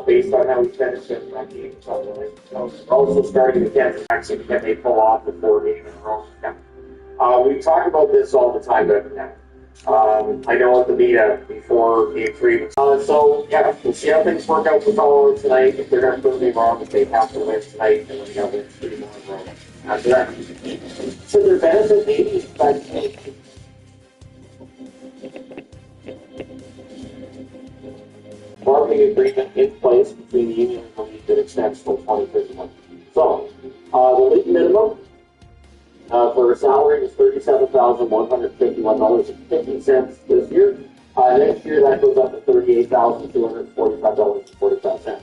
based on how we finished in that game. Also starting against Mexico, can they pull off the 4 game in a row? We talk about this all the time, but I know at the meetup before game 3. So, yeah, we'll see how things work out for Colorado tonight. If they're not proving me wrong, if they have to win tonight, then we got to win 3 more in a row after that. So their benefit maybe, but bargaining agreement in place between the union and the league that extends till 2031. So, the league minimum for a salary is $37,151.50 this year. Next year, that goes up to $38,245.45.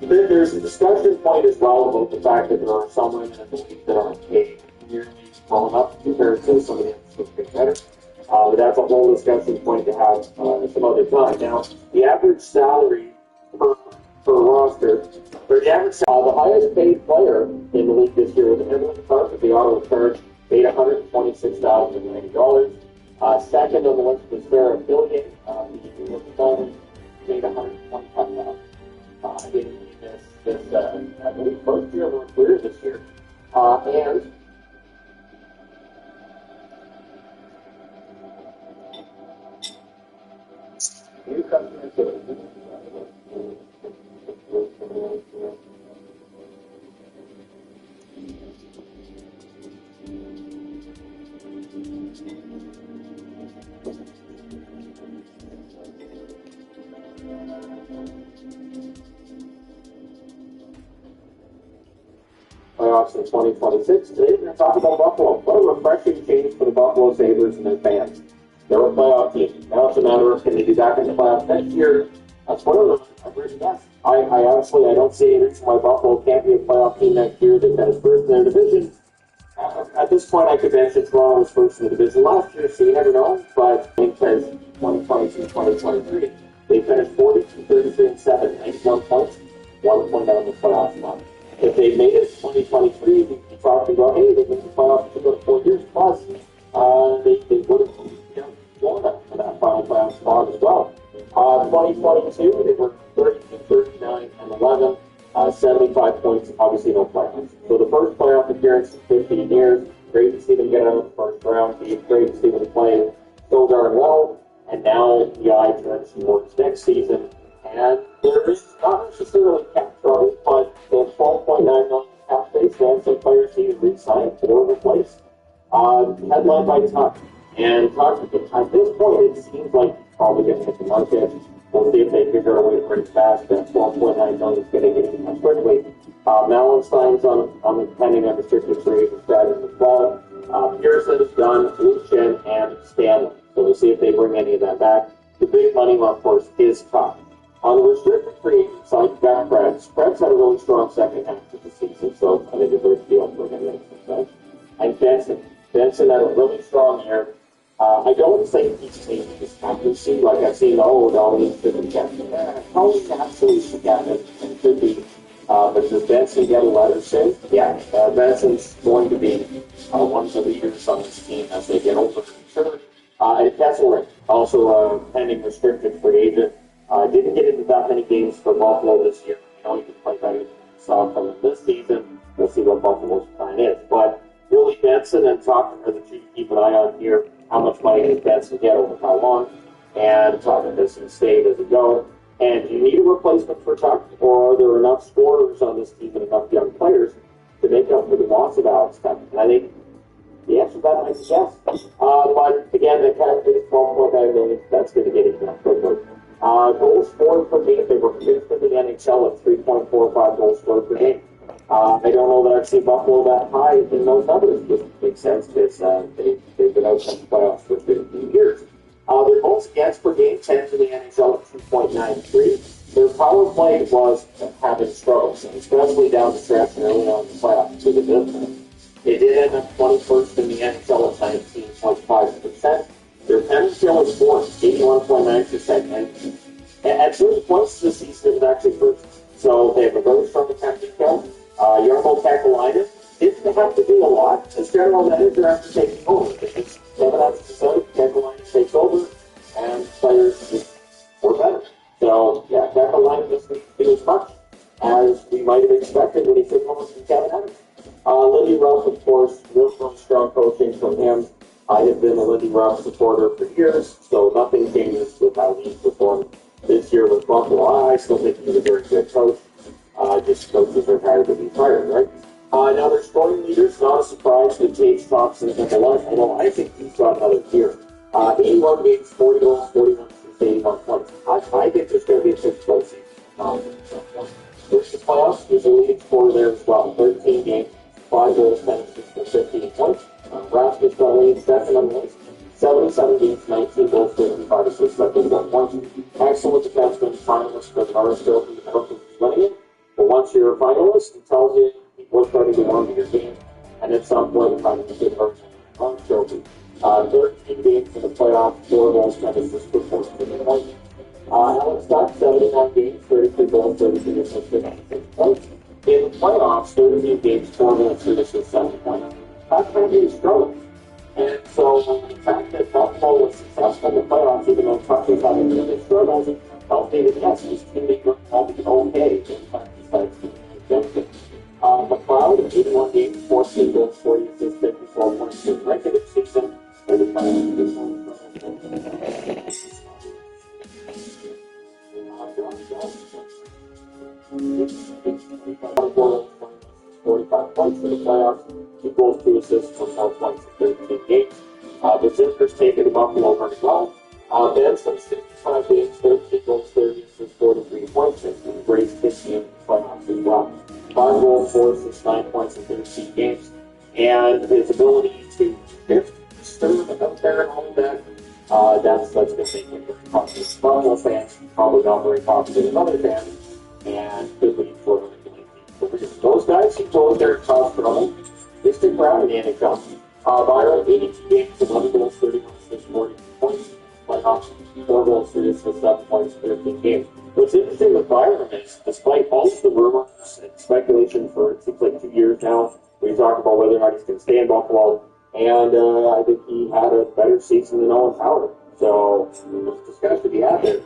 There's a discussion point as well about the fact that there are some women in the league that aren't paid nearly well enough compared to some of the others that pay better. But that's a whole discussion point to have some other time. Now, the average salary per roster, for the average salary, the highest paid player in the league this year was Emily Clark of the Ottawa Charge, paid $126,090. Second on the list was Sarah Billion, the Department, paid $125,000. In this I believe, first year of her career this year. And new customer service. Playoffs in 2026. Today we're going to talk about Buffalo. What a refreshing change for the Buffalo Sabres and their fans. They're a playoff team. Now it's a matter of can they be back in the playoffs next year? That's one of them. I've written that. I don't see any reason why Buffalo can't be a playoff team next year. They finished first in their division. At this point, I could mention Toronto was first in the division last year, so you never know. But in 2022-2023, they finished 42-33-7, 91 points, 1 point out of the playoffs month. If they made it 2023, we talked about, hey, they made the playoffs for about 4 years plus, they would have gone up for that final playoff spot as well. 2022, they were 32-39-11, 75 points, obviously no playoffs. So the first playoff appearance in 15 years, great to see them get out of the first round, great to see them play so darn well, and now the eye turns towards next season, and there is not necessarily cap trouble, but the $12.9 million cap space, and some players need to re-sign or replace. Headlined by Tuck. And Tuck, at this point, it seems like he's probably going to hit the market. We'll see if they figure out a way to bring it back. That $12.9 million is going to get him quickly. Malin signs on the pending unrestricted free agent status as well. Pearson is done, Lucien, and Stanley. So we'll see if they bring any of that back. The big money one, of course, is Tuck. On the restricted free agent side, you got Krebs. Krebs had a really strong second half of the season, so I think it's a good deal for him. And Benson had a really strong year. I don't think he's changed his captaincy. Like I've seen, he's been captain. Probably absolutely captain and could be. But does Benson get a letter soon? Yeah. Benson's going to be one of the leaders on this team as they get older. Sure. And Kesselring, also a pending restricted free agent. Didn't get into that many games for Buffalo this year. He can play better than saw from this season. We'll see what Buffalo's plan is. But really, Benson and Tuck are the two to keep an eye on here. How much money does Benson get over how long? And Tuck does he stay, does he go? And do you need a replacement for Tuck, or are there enough scorers on this team and enough young players to make up for the loss of Alex Tuck? And I think the answer to that might be yes. But again, the cap is $12.9 million. That's going to get it done quickly. Goals scored per game, they were fifth in the NHL at 3.45 goals scored per game. I don't know that I've seen Buffalo that high in those numbers. It doesn't make sense because they've been outside the playoffs for 15 years. Their goals against per game, 10th in the NHL at 2.93. Their power play was having struggles, especially down the stretch and early on in the playoffs to the business. They did end up 21st in the NHL at 19.5%. Their penalty kill is fourth, 81.9%. And at certain points this season, it was actually first. So they have a very strong penalty kill. Jarmo Kekalainen didn't have to do a lot as general manager after taking over. It's 7 episodes, Kekalainen takes over, and players just were better. So, yeah, that line doesn't do as much as we might have expected when he took over from Kevin Evans. Lindy Ruff, of course, real strong coaching from him. I have been a Lindy Ruff supporter for years, so nothing changes with how he's performed this year with Buffalo. I still think he's a very good coach. Just coaches are tired of being fired, right? Now their scoring leaders, not a surprise that James Thompson is number one, although I think he's got another tier. 81 games, 40 goals, 41 assists, 81 points. I think there's going to be a 6-goal season. Versus playoffs, he's a leading scorer there as well. 13 games, 5 goals, 10 assists, and 15 points. Rasmus Dahlin, second on the list. 77 games, 19 goals, 55 assists, 71 points. Excellent defenseman, finalist for the Norris Trophy. I don't think he's winning it. But once you're a finalist, it tells you what's going to be one of your games. And at some point, the finalist is going to win the trophy. 13 games in the playoffs, 4 goals, 10 assists, 14 points. Alex Tuck, 71 games, 33 goals, 33 assists, 56 points. In the playoffs, 13 games, 4 goals, 3 assists, 7 points. That's going to be struggling. And so the fact that Buffalo was successful in the playoffs, even though Tuck was having really struggles, tells me that yes, his teammate will be okay. Besides the McLeod, 81 games, 14 goals, 40 assists, 54 points in the regular season. And the playoffs. 45 points in the playoffs, 2 goals, 2 assists, 4 points in 13 games. The Zippers taking the Buffalo very well. Benson, 65 games, 13 goals, 30 assists, 43 points, and Grace 15 in the playoffs as well. 5 goals, 4 assists, 9 points in 13 games. And his ability to stir up there and all of that, that's going to make him very popular. Buffalo fans, probably not very popular with other fans, and could lead for those guys who told their cause trouble, they stick around in the NHL. Byron, 82 games, 11 goals, 31 assists, 40 points. Playoffs, 4 goals, 3 assists, 7 points, 13 games. What's interesting with Byron is, despite all of the rumors and speculation for it seems like 2 years now, we talked about whether or not he's going to stay in Buffalo, and I think he had a better season than Owen Power. So, there's discussion to be had there.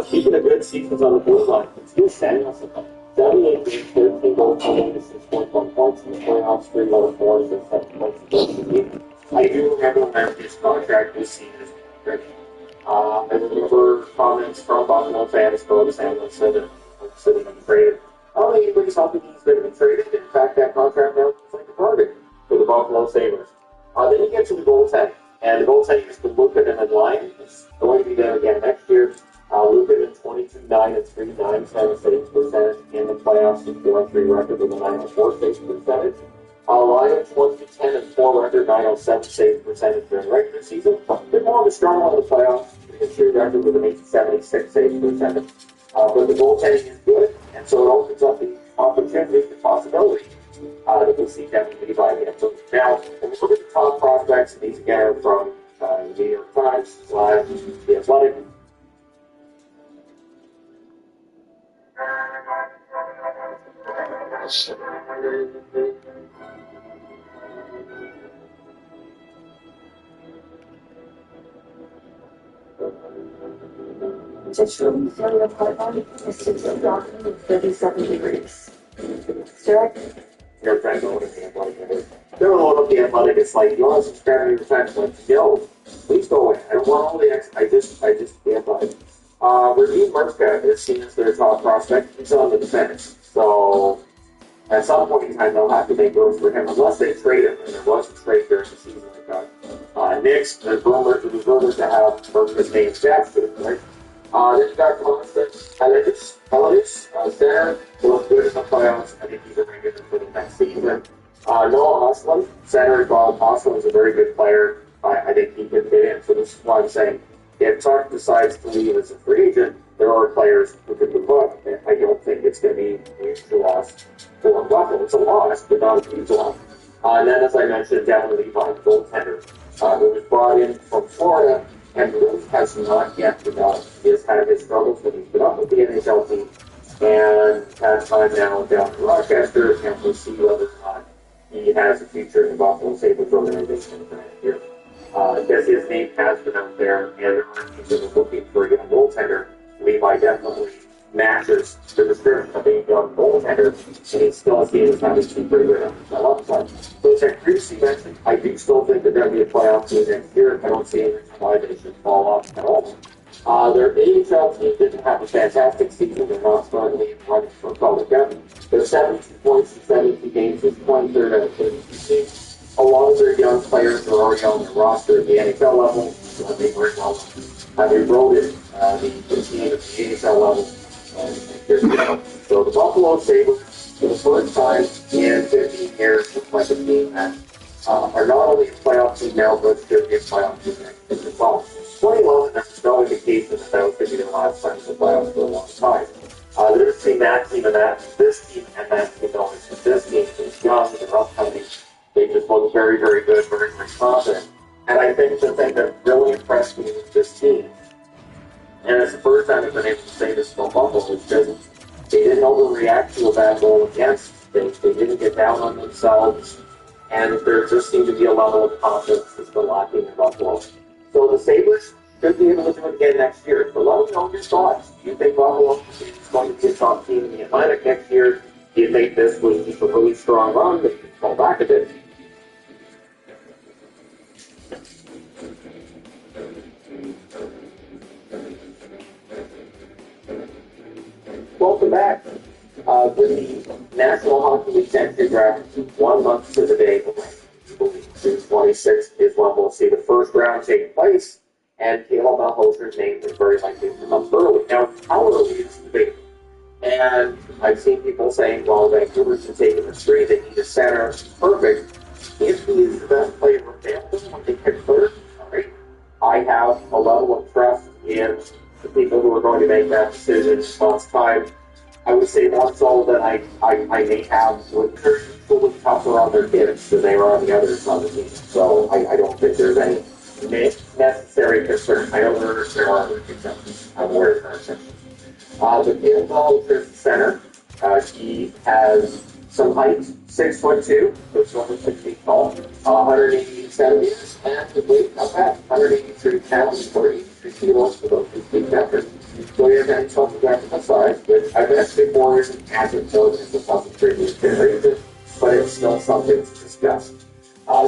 Speaking of good seasons on the blue line, it's Steve Samuelson. 78 games, 13 goals, 28 assists, 21 points in the playoffs, 3 goals, 4 assists, 7 points in the game. I do remember when his contract this season is great. I remember comments from Buffalo fans about Samuelson and sitting and traded. I don't think anybody's hoping he's going to be traded. In fact, that contract now looks like a bargain for the Buffalo Sabres. Then you get to the goaltending. And the goaltending has been Luukkonen in line. It's going to be there again next year. Luukkonen 22-9 and 3.97 save percentage in the playoffs, with 4-3 record with a 904 save percentage. Lions 1-10 and 4 record, 907 save percentage during the regular season. A bit more of a strong one in the playoffs, 3-3 record with an 876 save percentage. But the goaltending is good, and so it opens up the opportunity, the possibility that we'll see Devin Levi again. So now, when we look at the top prospects, and these again are from the New York Times, The Athletic. Additionally, the area of Harvard is 60 Rocky with 37 degrees. Stuart? Your friend load up the Athletic. They're load up the Athletic. It's like, you want to subscribe to your friends? Like, yo, please go away. I don't want all the I just the Athletic. Raheem Murska is seen as their top prospect. He's on the defense. So, at some point in time, they'll have to make room for him, unless they trade him. And there was a trade during the season like that. Knicks, there's rumored to have Murska's name attached to it, right? Then you got Kalidis, center, who looks good in the playoffs. I think he's a very good for the next season. Noah Ostlund, center, Bob Ostlund is a very good player. I think he could fit in. So this is why I'm saying, if Tuck decides to leave as a free agent, there are players who could move up. I don't think it's going to be a huge loss for Buffalo. It's a loss, but not a huge loss. And then, as I mentioned, Devin Levi, goaltender, who was brought in from Florida, and Bruce has not yet developed. He has had his struggles when he's been up with the NHL team, and has time now down in Rochester, and we'll see whether or not he has a future in the Buffalo Sabres organization for next year. Because his name has been out there, and there are teams that are looking for a young goaltender Levi definitely matches the description of a young goaltender, and he's still seen as having some pretty good NHL upside. So as I previously mentioned, I do still think they're going to be a playoff team next year. I don't see any reason why they should fall off at all. Their AHL team didn't have a fantastic season. They're not currently running for Calder Cup. They're 72 points in 72 games, is 23rd out of 32 teams. A lot of their young players are already on their roster at the NHL level. So they very well have eroded the team at the AHL level. So the Buffalo Sabres, for the first time in 15 years, look like a team that are not only a playoff team now, but should be a playoff team next year as well. 2011, there's no indication that that was going to be the last time in the playoffs for a long time. They're seeing that team and this team, and that team always. This team is young, they're upcoming. They just look very, very good, very, very confident. And I think the thing that really impressed me with this team, and it's the first time I've been able to say this from Buffalo, is just they didn't overreact to a bad goal against. They didn't get down on themselves, and there just seemed to be a level of confidence that's been lacking in Buffalo. So the Sabres should be able to do it again next year. So let me know your thoughts. Do you think Buffalo is going to be a top team in the Atlantic next year? Do you think this was just a really strong run that you can fall back a bit? Welcome back. With the National Hockey League entry draft 1 month to the day, June 26th is when we'll see the first round take place, and Caleb Malhotra's name is very likely to come up early. Now, how early is the debate? And I've seen people saying, well, Vancouver should take him at 3, they need a center. Perfect. If he is the best player available when they pick third, all right, I have a level of trust in the people who are going to make that decision in months' time. I would say more so than I may have with fully tougher on their kids than they are on the others on the team. So I don't think there's any necessary concern. I know there are exceptions. I'm aware of exceptions. The Caleb is the center. He has some height, 6'2", so 106 feet tall, 180 centimeters, and the weight not bad, 183 pounds for 83 kilos for those 2 feet after. So he has any graphical size, which I've actually more as intelligence as the previous generation, but it's still something to discuss.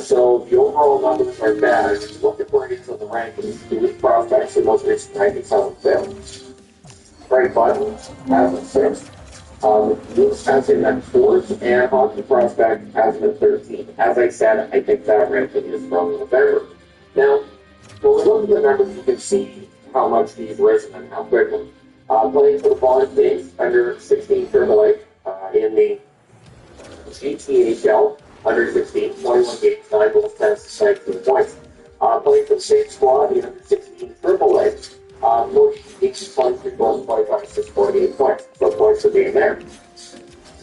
So the overall numbers are bad. If you look at where he is on the rankings, the elite prospects, the most recent rankings haven't failed. Frank Button has a 6. Luke has him at 4th, and Hockey Prospect has him at 13. As I said, I think that ranking is from November. Now, when we look at the numbers, you can see how much he's risen and how quickly. Playing for the Bond States under 16 AAA in the GTHL under 16, 21 games, 9 goals, 10 assists, 19 points. Playing for the same squad in under 16 AAA. 48 points, 3 goals, 25 assists, 48 points. So points per game there.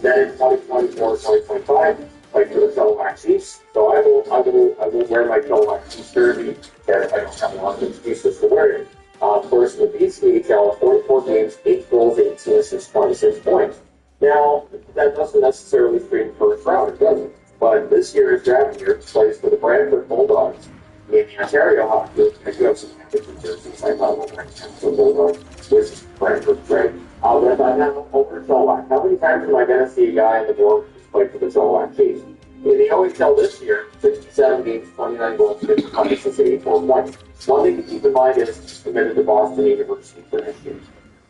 Then in 2024, 2025, played for the Cadillac Chiefs. So I will wear my Cadillac Chiefs jersey. I don't have a lot of excuses for wearing it. Of course, with BCHL, 44 games, 8 goals, 18 assists, 26 points. Now, that doesn't necessarily scream first round, does it? But this year is draft year. Plays for the Brantford Bulldogs in the Ontario Hockey League. I do have some different jerseys. I thought we'll bring some Bulldogs with Brantford trade. Then I have over Cadillac. How many times am I going to see a guy in the door who's played for the Cadillac Chiefs? In the OHL this year, 67 games, 29 goals, 55 assists, 84 points. One thing to keep in mind is he's committed to Boston University for next year.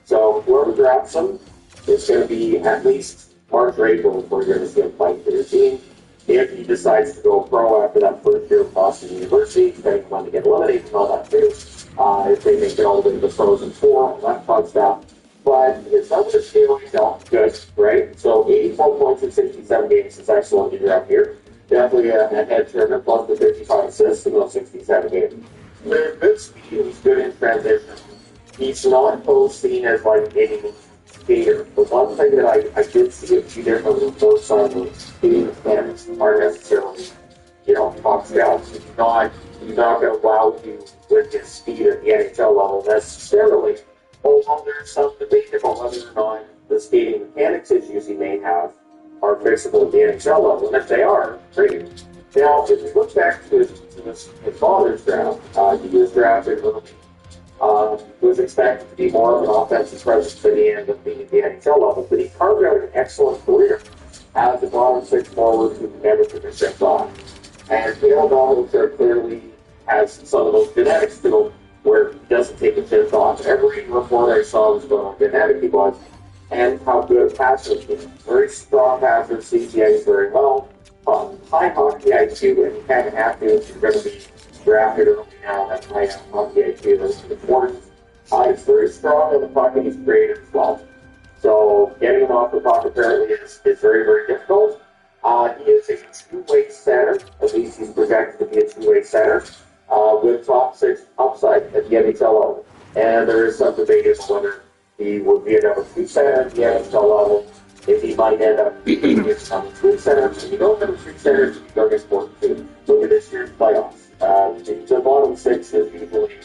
So whoever drafts him, it's going to be at least March or April before you're going to see him playing for your team. If he decides to go pro after that first year of Boston University, depending on when they get eliminated and all that too, if they make it all the way to the Frozen Four, all that fun stuff. But his numbers still good, right? So 84 points in 67 games is excellent in draft here. Definitely a head turner plus the 55 assists in those 67 games. There's good speed, he's good in transition. He's not both seen as like any skater. But one thing that I did see a few different reports on the skating mechanics aren't necessarily, top scouts. He's not going to wow you with his speed at the NHL level necessarily. Although there's some debate about whether or not the skating mechanics issues he may have are fixable at the NHL level. And if they are, great. Now, if we look back to his father's draft, he was drafted early. was expected to be more of an offensive presence for the end of the NHL level, but he carved out an excellent career as a bottom six forward who never took a shift off. And Dale Donovan clearly has some of those genetics to him where he doesn't take a shift off. Every report I saw was about how genetic he was and how good a passer he is. Very strong passer, sees the ice very well. High hockey IQ, and you kind of have to if you're going to be drafted early now. That high hockey IQ is important. He's very strong on the puck, and he's creative as well. So getting him off the puck apparently is very, very difficult. He is a two-way center. At least he's projected to be a two-way center with top six upside at the NHL level. And there is some debate as to whether he would be a number two center at the NHL level. If he might end up being a number three center. If you don't number three centers, you don't get sport too. Look at this year's playoffs. The bottom six is usually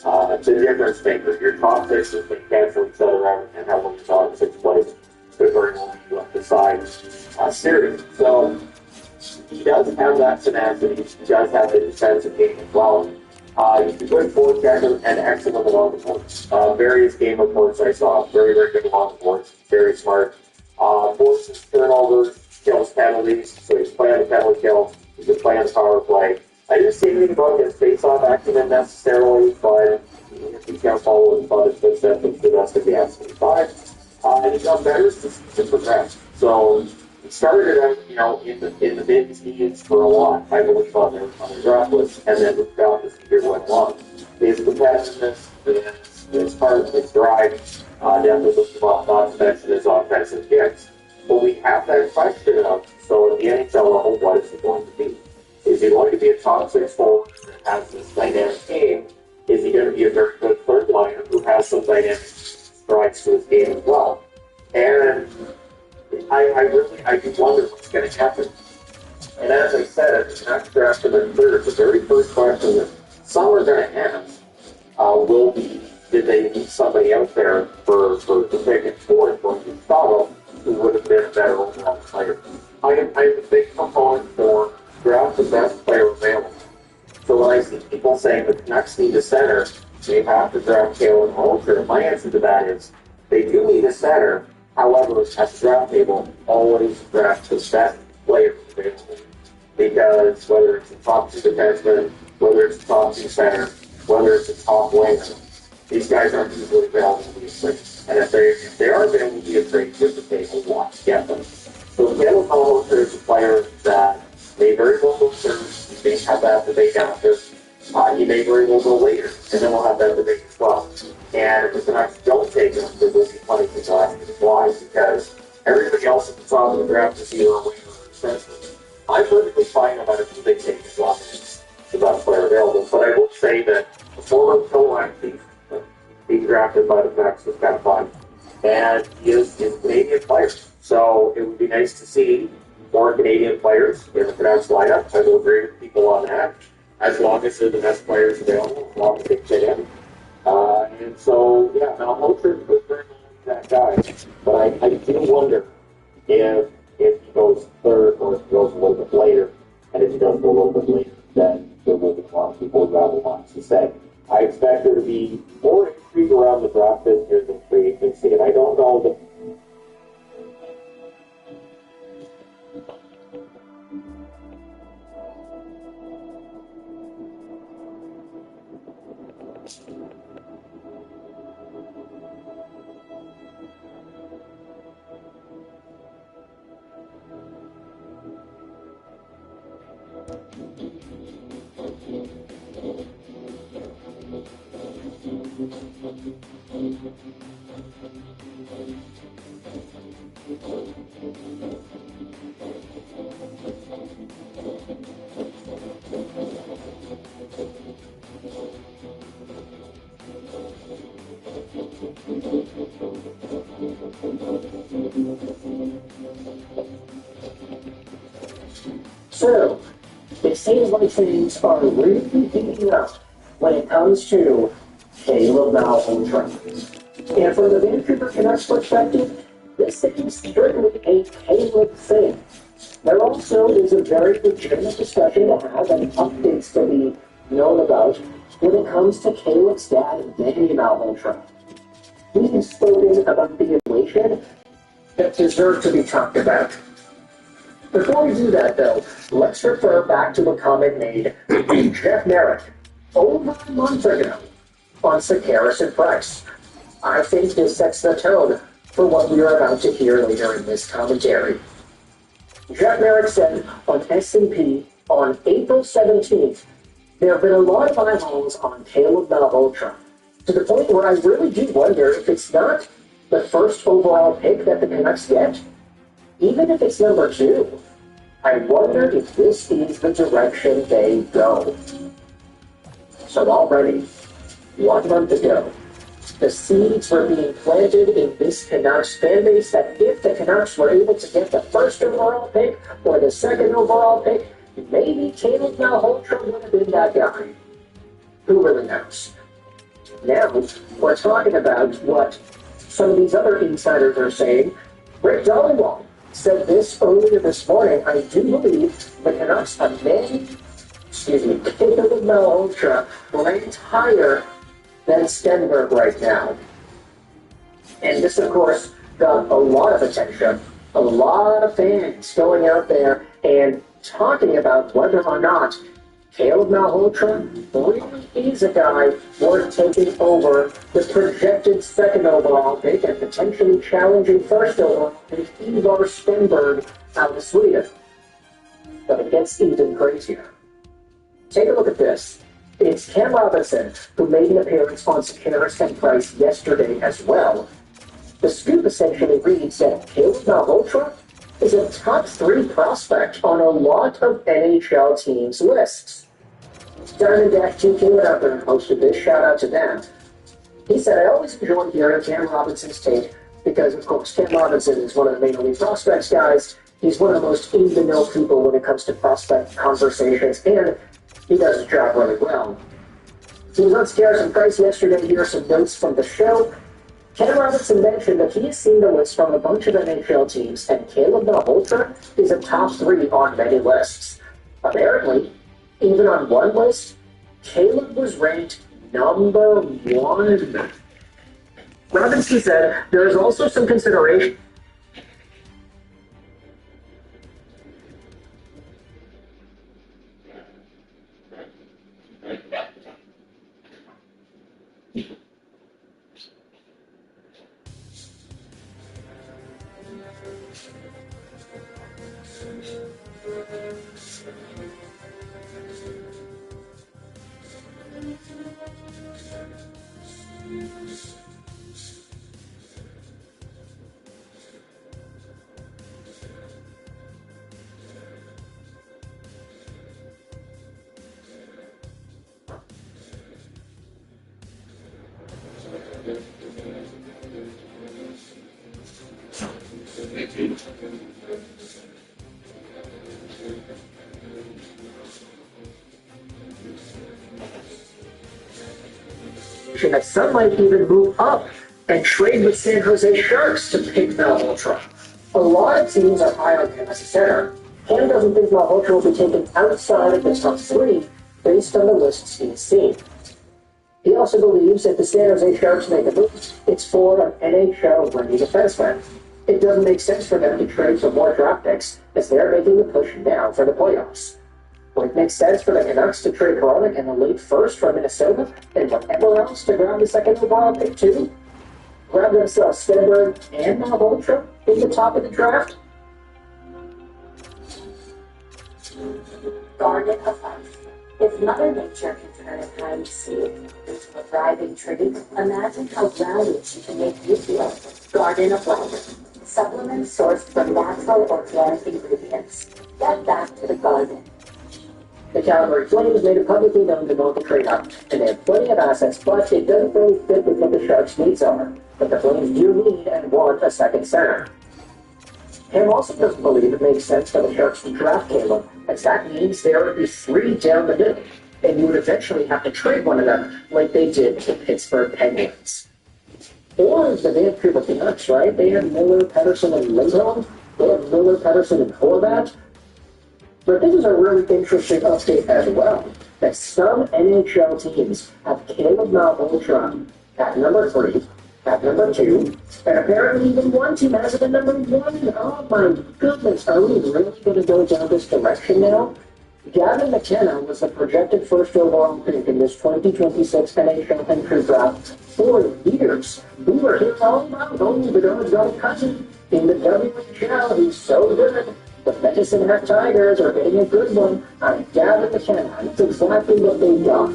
the difference maker. Your top six is when you cancel each other out and how long your bottom six plays could very well be left aside series. So he does have that tenacity. He does have the defensive game as well. He's a good forechecker and excellent along the boards. Various game reports I saw, very, very good along the boards. Very smart. Forces turnovers, kills penalties, so he's playing the penalty kill. He can play on the power play. I didn't see anything about his face-off acumen necessarily, but if he's going to follow his father's footsteps, it's the best of the S-25. And he's done better as the season progressed. So he started out, in the mid-teens for a lot, I believe, on the draft list, and then moved down as the year went along. His competitiveness, his heart, his drive, definitely looked him up, not to mention his offensive kicks. But we have that question of, so at the NHL level, what is he going to be? Is he going to be a top six forward that has this dynamic game? Is he going to be a very good third liner who has some dynamic strides to his game as well? And I do wonder what's going to happen. And as I said, at the next draft in the third, the very first question that some are going to ask will be, did they need somebody out there for the pick and fourth for Chicago who would have been a better overall player? I'm a big proponent for draft the best player available. So when I see people saying the Canucks need a center, they have to draft Kalen Holzer, my answer to that is they do need a center. However, at the draft table, always draft the best player available. Because whether it's a top two defenseman, whether it's a top two center, whether it's a top winger, these guys aren't usually available to be a trade. And if they are available to be a trade, just the table want to get them. So Kalen Holzer is a player that may very well go first. He may have that debate after. He may very well go later, and then we'll have that debate as well. And if the Canucks don't take him, there will be plenty of people asking why, because everybody else at the top of the draft is either a winger or a defenseman. I'm perfectly fine no matter who they take as long as it's the best player available. But I will say that the former Phil being drafted by the Canucks was kind of fun. And he is a Canadian player. So it would be nice to see more Canadian players in the Canucks lineup. I will agree with people on that, as long as they're the best players available, as long as they fit in. And so, yeah, now Holtz could very well be that guy. But I do wonder if he goes third or if he goes a little bit later. And if he does go a little bit later, then there will be a lot of people who rather want to say. I expect there to be more intrigue around the draft this year than free agency. And I don't know that. So, it seems like things are really heating up when it comes to Caleb Malholm. And from the Vancouver Canucks perspective, this isn't strictly a Caleb thing. There also is a very legitimate discussion to have and updates to be known about when it comes to Caleb's dad, Danny Malhotra. He's spoken about the equation that deserve to be talked about. Before we do that, though, let's refer back to a comment made by Jeff Merrick over a month ago on Sakaris and Price. I think this sets the tone for what we are about to hear later in this commentary. Jeff Merrick said on S&P on April 17th, there have been a lot of eyeballs on Caleb Malhotra, to the point where I really do wonder if it's not the first overall pick that the Canucks get. Even if it's number 2, I wonder if this is the direction they go. So already, 1 month ago, the seeds were being planted in this Canucks fan base that if the Canucks were able to get the first overall pick or the second overall pick, maybe Caleb Malhotra would have been that guy. Who really knows? Now, we're talking about what some of these other insiders are saying. Rick Dollywall said this earlier this morning. I do believe the Canucks have Caleb Malhotra ranked higher than Stenberg right now. And this, of course, got a lot of attention. A lot of fans going out there and talking about whether or not Caleb Malhotra really is a guy worth taking over the projected second overall pick and potentially challenging first overall pick Ivar Stenberg out of Sweden. But it gets even crazier. Take a look at this. It's Cam Robinson who made an appearance on Sakaris and Price yesterday as well. The scoop essentially reads that Caleb Malhotra is a top 3 prospect on a lot of NHL teams' lists. Diamondback 2K went out there and posted this. Shout out to them. He said, I always enjoy hearing Cam Robinson's take because, of course, Cam Robinson is one of the Major League Prospects guys. He's one of the most in-the-know people when it comes to prospect conversations, and he does his job really well. He was on Sakaris and Price yesterday. Here are some notes from the show. Cam Robinson mentioned that he has seen the list from a bunch of NHL teams, and Caleb Malhotra is a top 3 on many lists. Apparently, even on one list, Caleb was ranked number 1. Robinson said there is also some consideration. That some might even move up and trade with San Jose Sharks to pick Malhotra. A lot of teams are high on him as a center. Cam doesn't think Malhotra will be taken outside of the top 3 based on the lists he's seen. He also believes that the San Jose Sharks make a move, it's for an NHL-ready defenseman. It doesn't make sense for them to trade for more draft picks as they're making the push now for the playoffs. Would it make sense for the Canucks to trade Hronek in the late first from Minnesota and whatever else to grab the second overall pick too? Grab themselves Stenberg and Malhotra in the top of the draft? Garden of life. If Mother Nature can turn a kind seed into a thriving tree, imagine how valuable she can make you feel. Garden of life. Supplements sourced from natural organic ingredients. Get back to the garden. The Calgary Flames made it publicly known to want to trade up, and they have plenty of assets, but it doesn't really fit with what the Sharks' needs are. But the Flames do need and want a second center. Cam also doesn't believe it makes sense for the Sharks to draft Caleb, as that means there would be 3 down the middle, and you would eventually have to trade one of them like they did to the Pittsburgh Penguins. Or the Vancouver Canucks, right? They had Miller, Pettersson, and Lindholm. They had Miller, Pettersson, and Horvat. But this is a really interesting update as well. that some NHL teams have Caleb Malhotra at number 3, at number 2, and apparently even one team has it at number 1. Oh my goodness, are we really going to go down this direction now? Gavin McKenna was the projected first overall pick in this 2026 NHL entry draft for years. We were hearing all about Bedard's own cousin in the WHL. He's so good. The Medicine Hat Tigers are getting a good one out of Gavin McKenna. That's exactly what they got.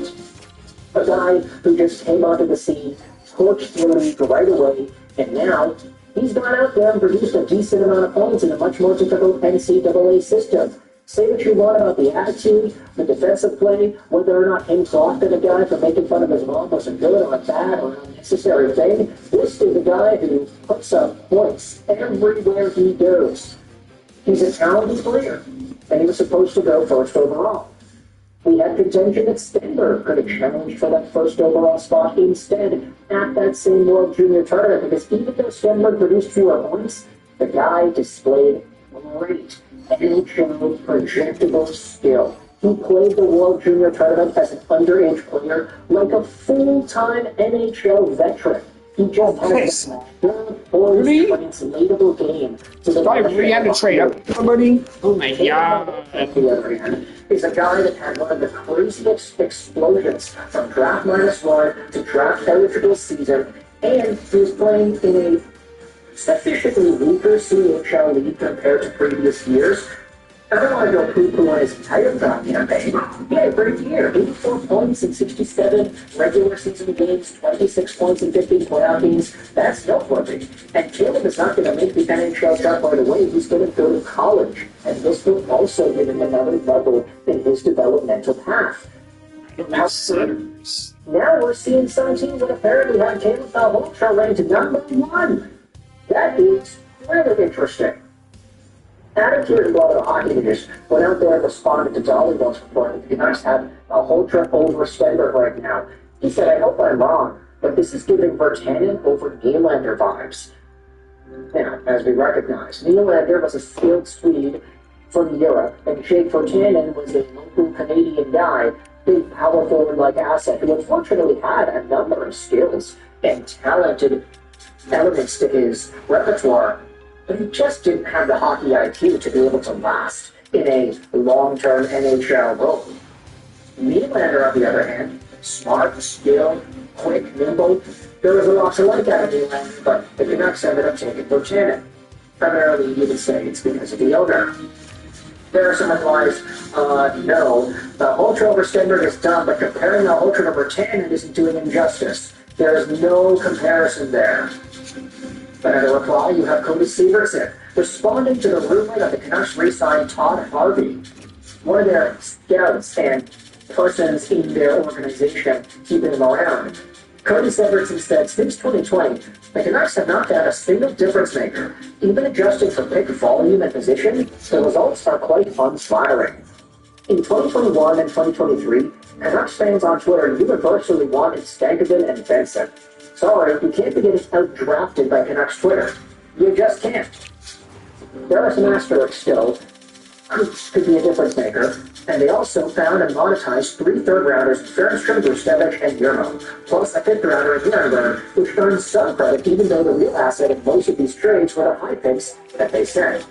A guy who just came onto the scene, torched the league right away, and now he's gone out there and produced a decent amount of points in a much more difficult NCAA system. Say what you want about the attitude, the defensive play, whether or not him talking to a guy for making fun of his mom was a good or a bad or unnecessary thing. This is a guy who puts up points everywhere he goes. He's a talented player, and he was supposed to go first overall. We had contention that Stenberg could have challenged for that first overall spot instead at that same World Junior Tournament, because even though Stenberg produced fewer points, the guy displayed great NHL projectable skill. He played the World Junior Tournament as an underage player like a full-time NHL veteran. He just has a good translatable game. We had to trade up somebody. Oh my god. On the other hand, is a guy that had one of the craziest explosions from draft -1 to draft eligible season, and he was playing in a sufficiently weaker CHL league compared to previous years. I don't want to go poo-poo on his entire draft campaign. He had a great year. 84 points in 67 regular season games, 26 points in 15 playoff games. That's noteworthy. And Caleb is not going to make the NHL draft right away. He's going to go to college. And this will also give him another level in his developmental path. Now we're seeing some teams that apparently have Caleb Malhotra ranked number 1. That is really interesting. Adam Kear's brother, hockey news, went out there and responded to Dollywell's report that the Canucks have Malhotra over Stenberg right now. He said, I hope I'm wrong, but this is giving Virtanen over Nylander vibes. Now, as we recognize, Nylander was a skilled Swede from Europe, and Jake Virtanen was a local Canadian guy, big power forward-like asset, who unfortunately had a number of skills and talented elements to his repertoire, but he just didn't have the hockey IQ to be able to last in a long-term NHL role. Nylander, on the other hand, smart, skilled, quick, nimble. There was a lot to like out of Nylander, but the Canucks ended up taking Virtanen. Primarily, you would say it's because of the owner. There are some replies, no, Malhotra over Stenberg is dumb, but comparing Malhotra to Virtanen isn't doing him justice. There is no comparison there. Another reply, you have Cody Severson responding to the rumor that the Canucks re-signed Todd Harvey, one of their scouts and persons in their organization keeping him around. Cody Severson said, since 2020, the Canucks have not had a single difference maker. Even adjusting for pick volume and position, the results are quite uninspiring. In 2021 and 2023, Canucks fans on Twitter universally wanted Stankoven and Benson. Sorry, you can't be getting out-drafted by Canucks Twitter. You just can't. There are some asterisks still. Could be a difference maker. And they also found and monetized 3 third-rounders, Fernstrom, Gustevich, and Yermo, plus a 5th-rounder in Nuremberg, which earned some credit even though the real asset in most of these trades were the high picks that they sent.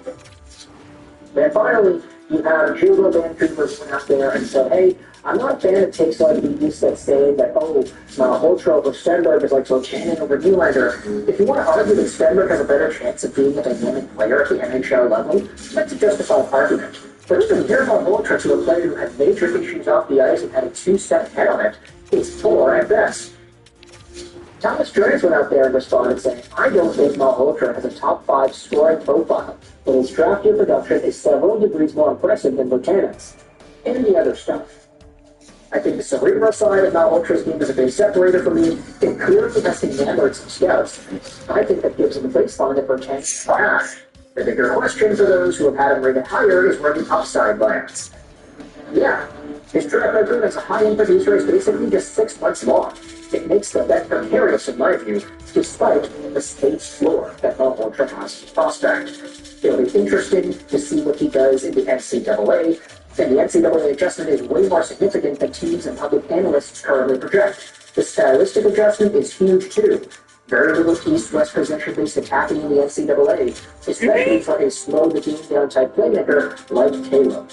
Then finally, you have Hugo Vancouver went out there and said, hey, I'm not a fan of takes like these that say that, oh, Malhotra over Stenberg is like Virtanen over Nylander. If you want to argue that Stenberg has a better chance of being a dynamic player at the NHL level, that's a justified argument. But to compare Malhotra to a player who had major issues off the ice and had a 2-step head on it, it's poor at best. Thomas Jones went out there and responded saying, I don't think Malhotra has a top 5 scoring profile, but his draft year production is several degrees more impressive than Virtanen's. And the other stuff. I think the cerebral side of Malhotra's game is a big separator for me. It clearly has enamored some scouts. I think that gives him a baseline that Virtanen's trash. The bigger question for those who have had him rated higher is where the upside lands. Yeah, his track record as a high-end producer is basically just 6 months long. It makes the bet precarious in my view, despite the stage floor that Malhotra has to prospect. It'll be interesting to see what he does in the NCAA, And the NCAA adjustment is way more significant than teams and public analysts currently project. The stylistic adjustment is huge too. Very little east-west possession-based attacking in the NCAA, especially for a slow-the-game-down type playmaker like Caleb.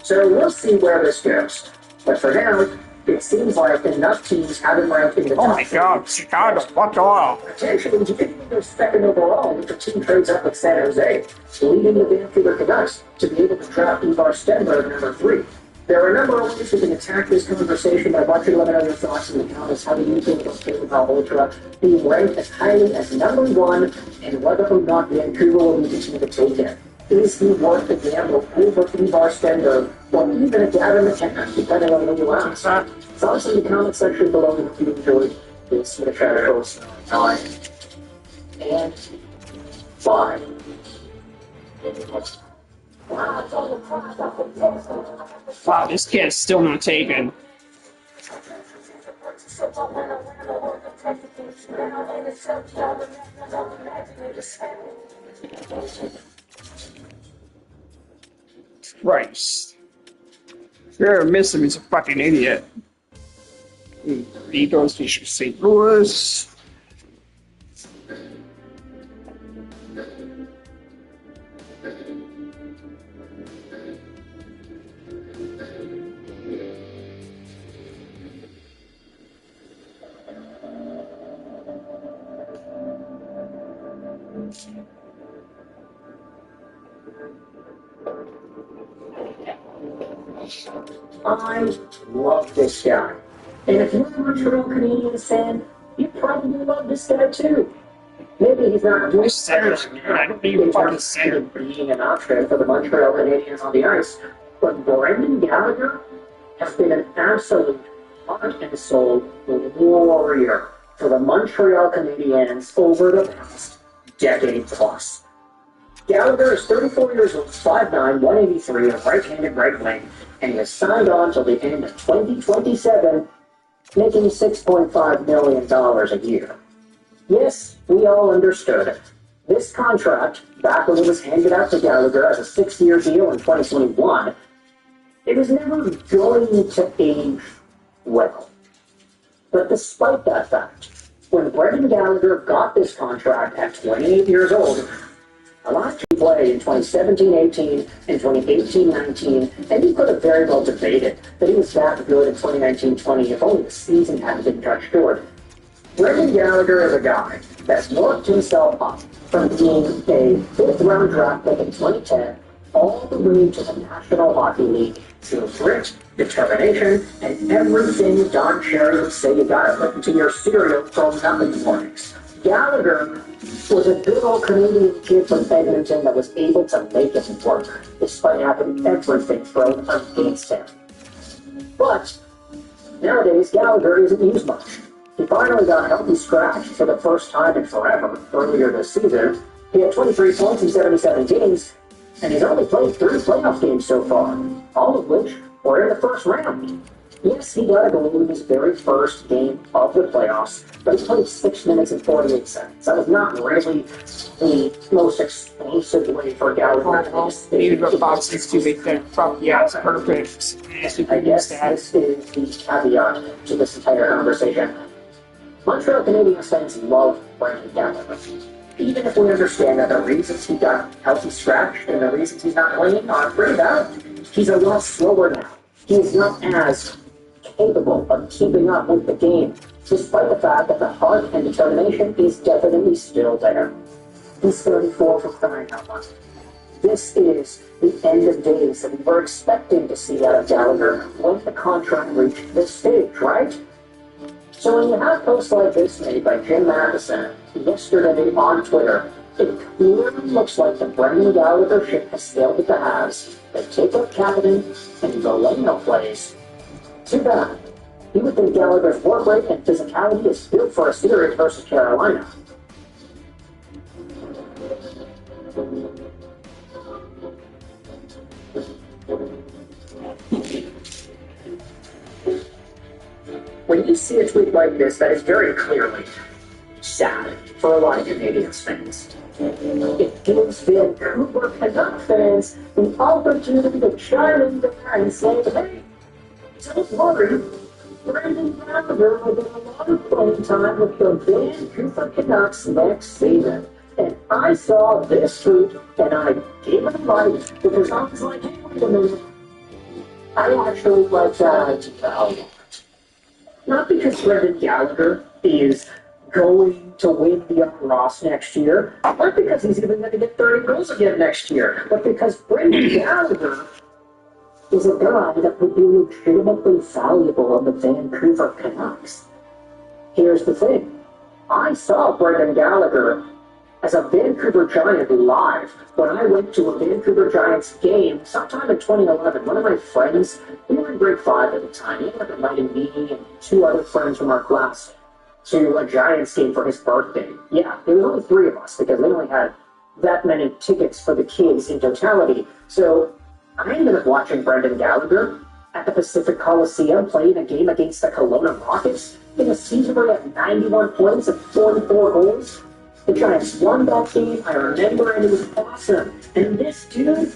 So we'll see where this goes. But for now, it seems like enough teams haven't ranked in the top. Oh my God, Chicago, what the hell? Potentially, you could go second overall if the team trades up with San Jose, leading the Vancouver Canucks to be able to draft Ivar Stenberg number 3. There are a number of ways we can attack this conversation, but I want you to let me know your thoughts in the comments. How do you think of Caleb Ultra being ranked as highly as number 1, and whether or not Vancouver will be the team to take him? Is he worth the gamble over Ivar Stenberg, or even a Gavin McKenna, depending on who you ask? Tell us in the comment section below if you enjoyed this Mechanicals 9 and 5. Wow, this kid's still not taken. Christ. You're missing, he's a fucking idiot. He goes to St. Louis. I love this guy. And if you're a Montreal Canadiens fan, you probably love this guy too. Maybe he's not doing I don't even fucking say it. being an option for the Montreal Canadiens on the ice, but Brendan Gallagher has been an absolute heart and soul warrior for the Montreal Canadiens over the past decade plus. Gallagher is 34 years old, 5'9", 183, a right-handed right wing, and he has signed on till the end of 2027, making $6.5 million a year. Yes, we all understood it. This contract, back when it was handed out to Gallagher as a 6-year deal in 2021, it was never going to age well. But despite that fact, when Brendan Gallagher got this contract at 28 years old, a lot of people played in 2017-18 and 2018-19, and you could have very well debated that he was that good in 2019-20 if only the season hadn't been cut short. Brendan Gallagher is a guy that's worked himself up from being a 5th-round draft pick in 2010 all the way to the National Hockey League through grit, determination, and everything Don Cherry would say you gotta put into your cereal growing up in the mornings. Gallagher was a good old Canadian kid from Edmonton that was able to make it work, despite having everything thrown against him. But nowadays, Gallagher isn't used much. He finally got a healthy scratch for the first time in forever earlier this season. He had 23 points in 77 games, and he's only played 3 playoff games so far, all of which were in the first round. Yes, he got a goal in his very first game of the playoffs, but he played 6 minutes and 48 seconds. That was not really the most explosive way for Gallagher to Need a box is too big there. Fuck yeah, it's perfect. I guess this is the caveat to this entire conversation. Montreal Canadiens fans love Brendan Gallagher. Even if we understand that the reasons he got healthy scratched and the reasons he's not playing are pretty valid, he's a lot slower now. He is not as capable of keeping up with the game, despite the fact that the heart and determination is definitely still there. He's 34 for crying out loud. This is the end of days that we were expecting to see out of Gallagher when the contract reached this stage, right? So when you have posts like this made by Jim Matheson yesterday on Twitter, it clearly looks like the Brendan Gallagher ship has sailed with the Habs. They take up Kapanen and Galeno plays. Too bad. You would think Gallagher's work rate and physicality is built for a series versus Carolina. When you see a tweet like this, that is very clearly sad for a lot of Canadiens fans. It gives Vancouver Canuck fans the opportunity to chime in there and say, hey, don't worry, Brendan Gallagher will get a lot of playing time with the Vancouver Canucks next season. And I saw this tweet, and I gave it a like, because I was like, hey, wait a minute. I actually like that idea a lot. Not because Brendan Gallagher is going to win the Ross next year, not because he's even going to get 30 goals again next year, but because Brendan Gallagher is a guy that would be legitimately valuable on the Vancouver Canucks. Here's the thing. I saw Brendan Gallagher as a Vancouver Giant live when I went to a Vancouver Giants game sometime in 2011. One of my friends, we were in grade 5 at the time, he ended up inviting me and 2 other friends from our class to a Giants game for his birthday. Yeah, there was only 3 of us because they only had that many tickets for the kids in totality. So I ended up watching Brendan Gallagher at the Pacific Coliseum playing a game against the Kelowna Rockets in a season where he had 91 points and 44 goals. The Giants won that game, I remember, and it was awesome. And this dude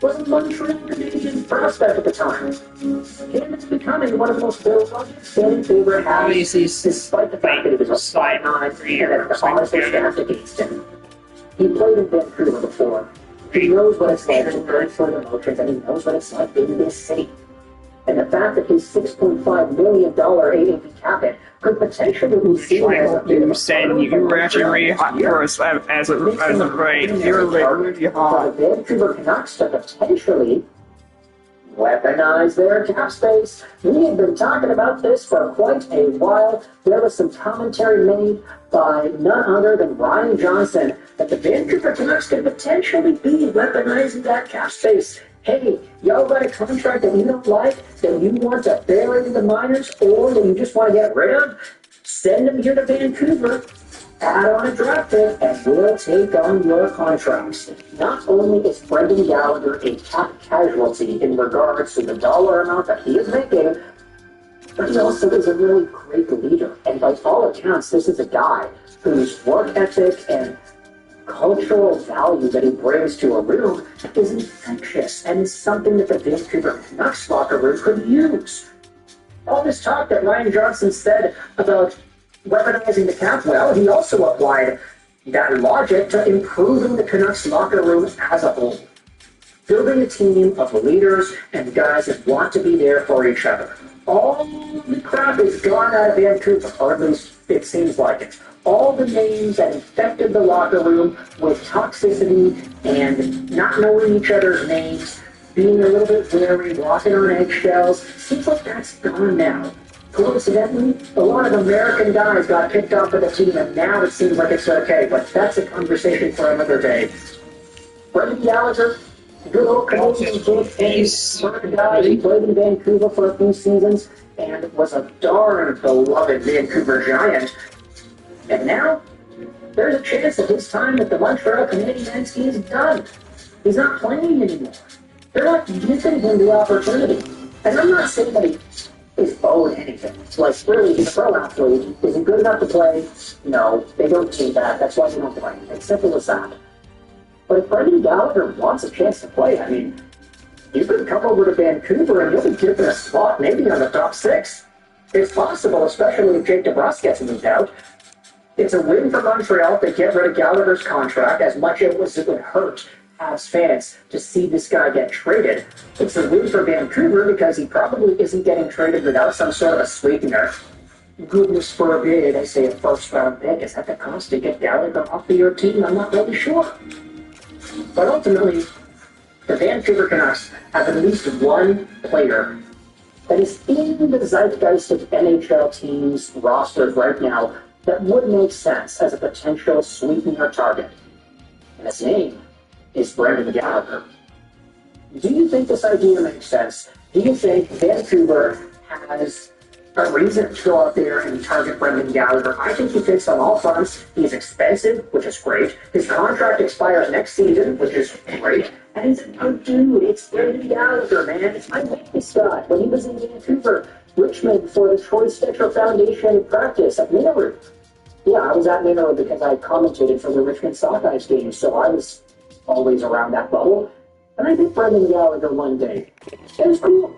was a Montreal Canadian prospect at the time. Him is becoming one of the most beloved fan favorite athletes, despite the fact that he was a sideline and that the odds were stacked against him. He played in Vancouver before. He knows what it's like to burn for the emotions, and he knows what it's like in this city. And the fact that his $6.5 million AAV cap hit could potentially be seen as a bit of a said you were actually really hot for us as a right. You were really hot. For the Vancouver Canucks to potentially weaponize their cap space. We have been talking about this for quite a while. There was some commentary made by none other than Ryan Johnson that the Vancouver Canucks could potentially be weaponizing that cap space. Hey, y'all got a contract that you don't like, that you want to bury in the minors, or that you just want to get rid of? Send them here to Vancouver, add on a draft pick, and we'll take on your contracts. Not only is Brendan Gallagher a cap casualty in regards to the dollar amount that he is making, but he also is a really great leader. And by all accounts, this is a guy whose work ethic and cultural value that he brings to a room is infectious and is something that the Vancouver Canucks locker room could use. All this talk that Ryan Johnson said about weaponizing the cap, well, he also applied that logic to improving the Canucks locker room as a whole. Building a team of leaders and guys that want to be there for each other. All the crap is gone out of Vancouver, or at least it seems like it. All the names that infected the locker room with toxicity and not knowing each other's names, being a little bit wary, walking on eggshells, seems like that's gone now. Coincidentally, a lot of American guys got kicked off of the team, and now it seems like it's okay, but that's a conversation for another day. Brendan Gallagher, good old Canadian kid, he's a guy who played in Vancouver for a few seasons and was a darn beloved Vancouver Giant. And now, there's a chance that his time with the Montreal Canadiens is done. He's not playing anymore. They're not giving him the opportunity. And I'm not saying that he is owed anything. Like, really, he's a pro athlete. Is he good enough to play? No, they don't do that. That's why they don't play. It's simple as that. But if Brendan Gallagher wants a chance to play, I mean, you could come over to Vancouver and you'll be given a spot maybe on the top 6. It's possible, especially if Jake DeBrusk gets moved out. It's a win for Montreal to get rid of Gallagher's contract, as much as it would hurt as fans to see this guy get traded. It's a win for Vancouver because he probably isn't getting traded without some sort of a sweetener. Goodness forbid, I say a first-round pick. Is that the cost to get Gallagher off of your team? I'm not really sure. But ultimately, the Vancouver Canucks have at least one player that is in the zeitgeist of NHL teams' rosters right now that would make sense as a potential sweetener target. And his name is Brendan Gallagher. Do you think this idea makes sense? Do you think Vancouver has a reason to go out there and target Brendan Gallagher? I think he fits on all fronts. He's expensive, which is great. His contract expires next season, which is great. And he's a good dude. It's Brendan Gallagher, man. I like this guy. When he was in Vancouver, Richmond, for the Troy Stecher Foundation practice at Miller, Yeah, I was at Mineral because I commentated for the Richmond Sockeyes game, so I was always around that bubble. And I met Brendan Gallagher one day. It was cool.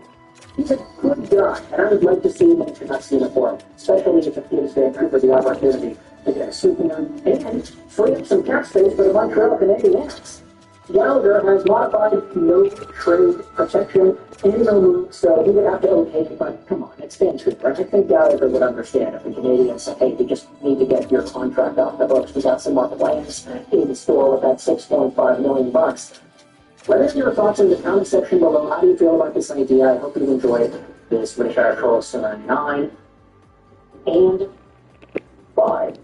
He's a good guy, and I would like to see him in Canucks uniform, especially if it gives Vancouver the opportunity to get a souvenir and free up some cap space for the Montreal Canadiens. Gallagher has modified no trade protection and no move, so he would have to okay it, but come on, it's Vancouver. I think Gallagher would understand if the Canadians said, hey, we just need to get your contract off the books. We got some more plans in store with that $6.5 million. Let us know your thoughts in the comment section below. How do you feel about this idea? I hope you enjoyed this with Carlos 9 and 5.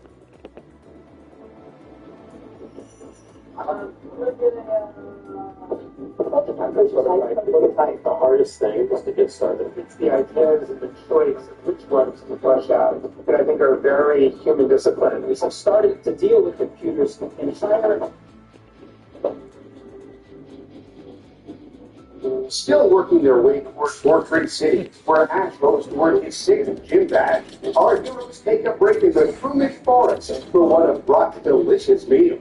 Prototype, the hardest thing is to get started. It's the ideas and the choice of which ones to flesh out that I think are very human discipline. We have started to deal with computers in China. Still working their way towards Portrait City, where Ash goes toward his 6th gym badge. Our heroes take a break in the Truman Forest for one of Brock's delicious meals.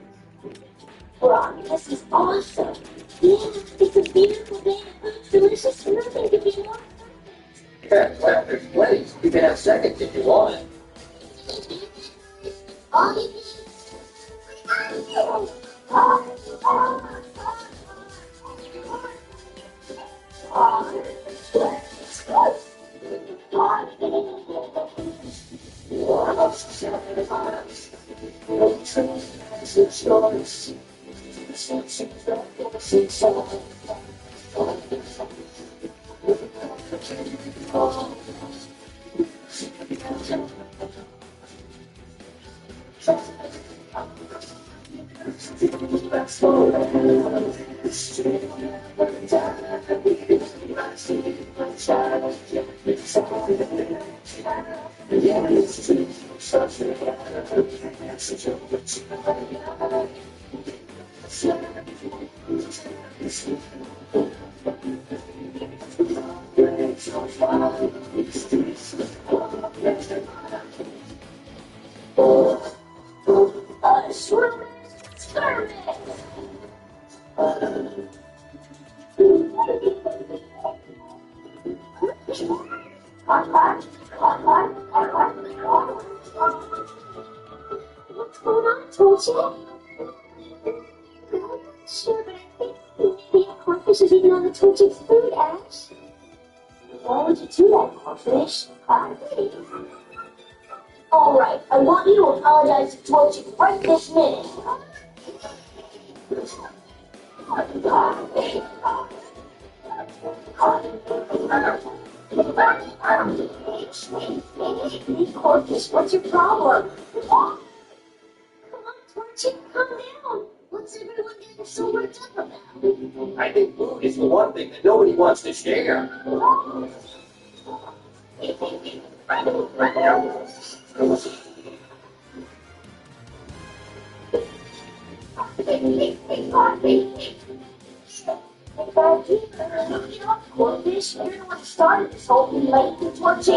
Brock, this is awesome. Yeah, it's a beautiful day. It's delicious. Nothing could be more. Yeah, well, there's plenty. You can have seconds if you want. All you need. What's going on, Toji? I'm not sure, but I think maybe a cornfish is even on the Toji's food, Ash. Why would you do that, cornfish? Alright, I want you to apologize to Toji right this minute. Hey, cornfish, what's your problem? Come on, Torchy, calm down. What's everyone getting so worked up about? I think food is the one thing that nobody wants to share. Cornfish, you're the one who started this whole thing, like the Torchy.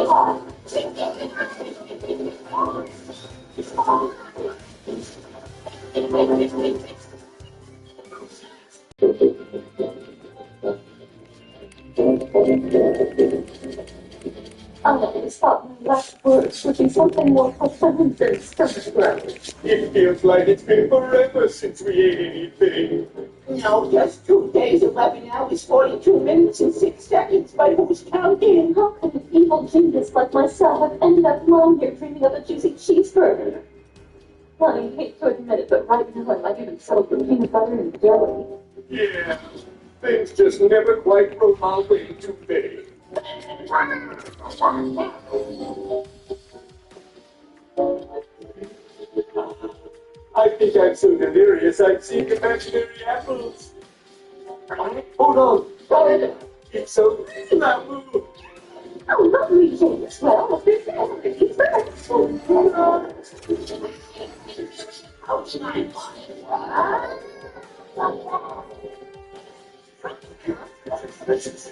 I'm going to stop my last words, which is something more profound than subscribe. It feels like it's been forever since we ate anything. No, just 2 days, 11 hours, 42 minutes, and 6 seconds by who's counting? How could an evil genius like myself have ended up lying here dreaming of a juicy cheeseburger? Well, I hate to admit it, but right now I might even settle for peanut butter and jelly. Yeah, things just never quite roll my way today. I think I'm so delirious I've seen imaginary apples. Hold on, it's so real, Apple. Oh, lovely, James. Well, this is How's my body? This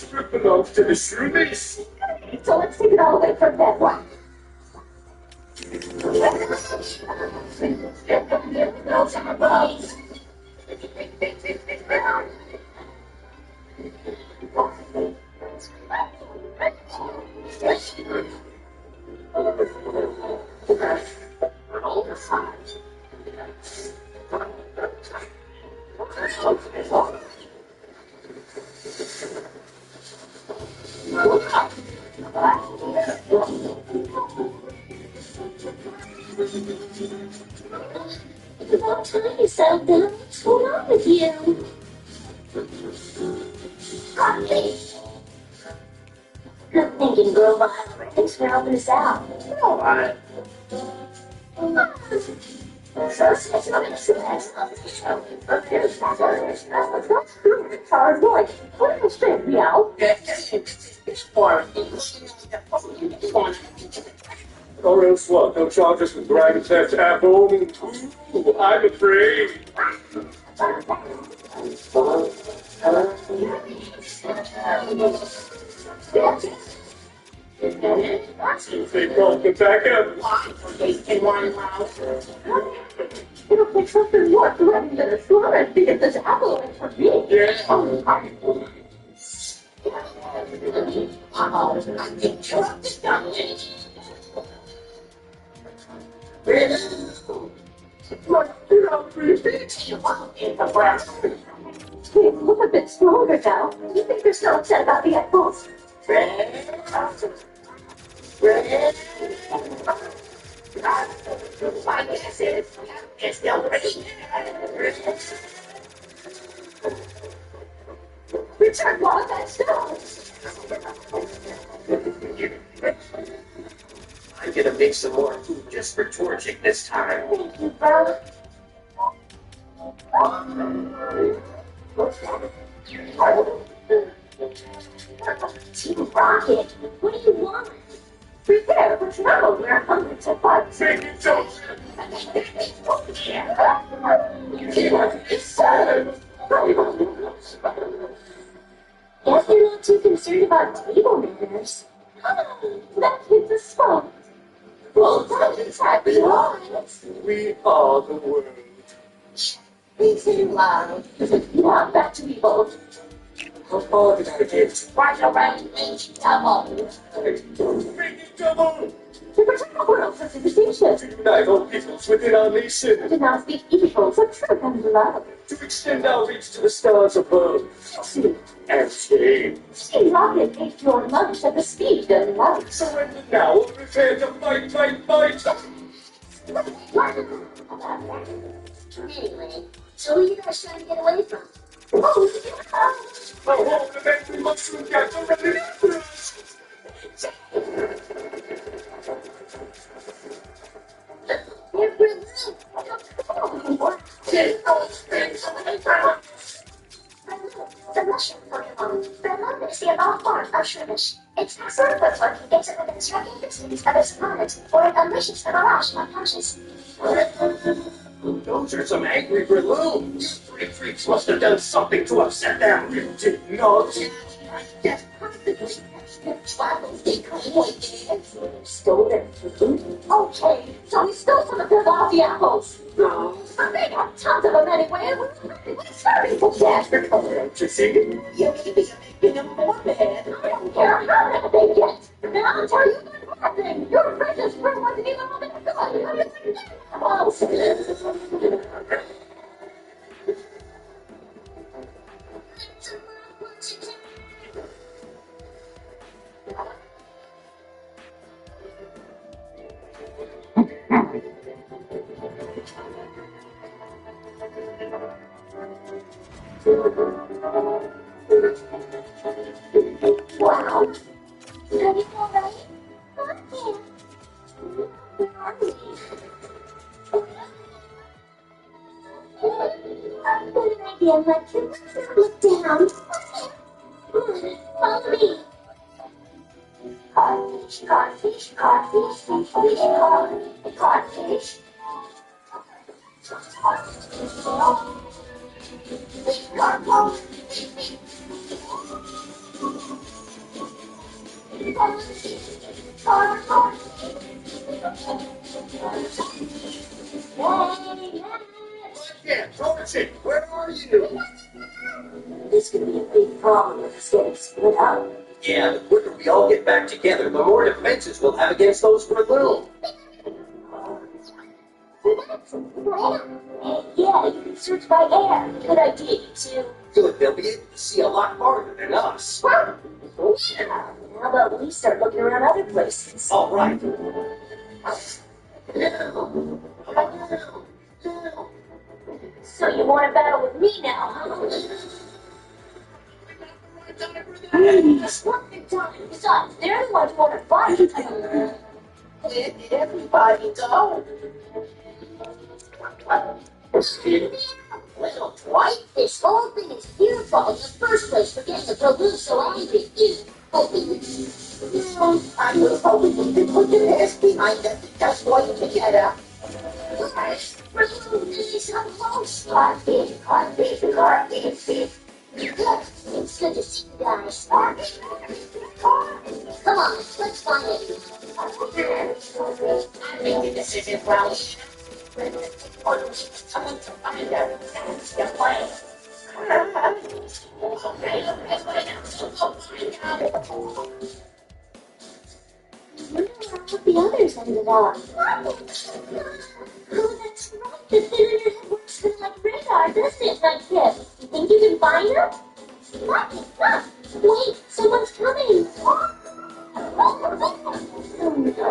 fruit belongs to the shroomies. So let's take it all away from that one. It's about time you settled down. What's going on with you? Good thinking, girl behind. Thanks for helping us out. All right. Hard work. What will straighten me out? Or else what? They'll charge us with driving theft apple? Ooh, I'm afraid. They called the backup. It'll take something more to run into the store and to get this apple away from me. Hey, look a bit stronger now. You think you're so upset about the apples? Return all of that stuff. I'm gonna make some more food just for Torchic this time. Thank you, bro. Team Rocket, what do you want? Prepare for travel where hundreds of bucks. Make it so. Guess you're not too concerned about table manners. That kid's a spunk. Well, that's happy lives. We are the world. Be too loud. Now back to people. How far did I get? Right around each double. Make it double. To protect the world from superstition. To unite all peoples within our nation. To now speak evil for truth and love. To extend our reach to the stars above. See, And stay. Team Rocket ate your lunch at the speed of light. Surrender now or prepare to fight, fight, fight. Anyway, so who are you guys trying to get away from? Oh, the mentally mushroom guys are ready for us. The mushroom Pokemon. The love is the evolved form of Shroomish. Its sort of equivalent gives it within striking distance of its opponent, or it unleashes a barrage of punches. Those are some angry balloons. You three freaks must have done something to upset them. You did not. That's perfectly travels stole it. Okay, so we stole some of their lousy apples. No, but they got tons of them anyway. We're starting to death. Don't you see? You may be making them more mad. I don't care how mad they get. And I'll tell you one more thing. Your precious friend wasn't even on the apples. Wow. Are you alright? Where are we? I've got an idea, like you look down. Follow me. Codfish, codfish, codfish, fish, fish, cod, codfish. Yeah, Torchy, where are you? This could be a big problem if it's getting split up. Yeah, the quicker we all get back together, the more defenses we'll have against those Berlin. Yeah, you can search by air. Good idea, you two. Good, they'll be able to see a lot farther than us. How about we start looking around other places? All right. So you want to battle with me now, huh? It's not the time. Besides, they're the ones who want to fight. Everybody go. Little Dwight, this whole thing is your fault in the first place for getting the balloon so angry. I was hoping you could put your ass behind us just wait to get up. Balloon, this is so close. Carpet. It's good to see you guys. Come on, let's find it. I'm making this isn't well. Someone to find out. That's the plan. The others ended up. Oh, that's right. The thing in your head works kind of like radar, doesn't it, Nightcap? You think you can find them? What? Wait, someone's coming. Oh, no.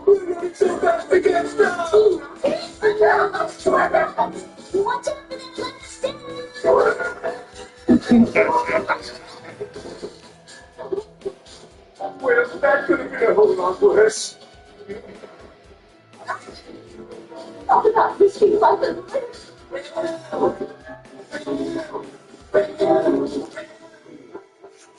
We're running so fast we can't stop! Watch out for that left stick. Well, that could have been a whole lot worse. Talk about risking life and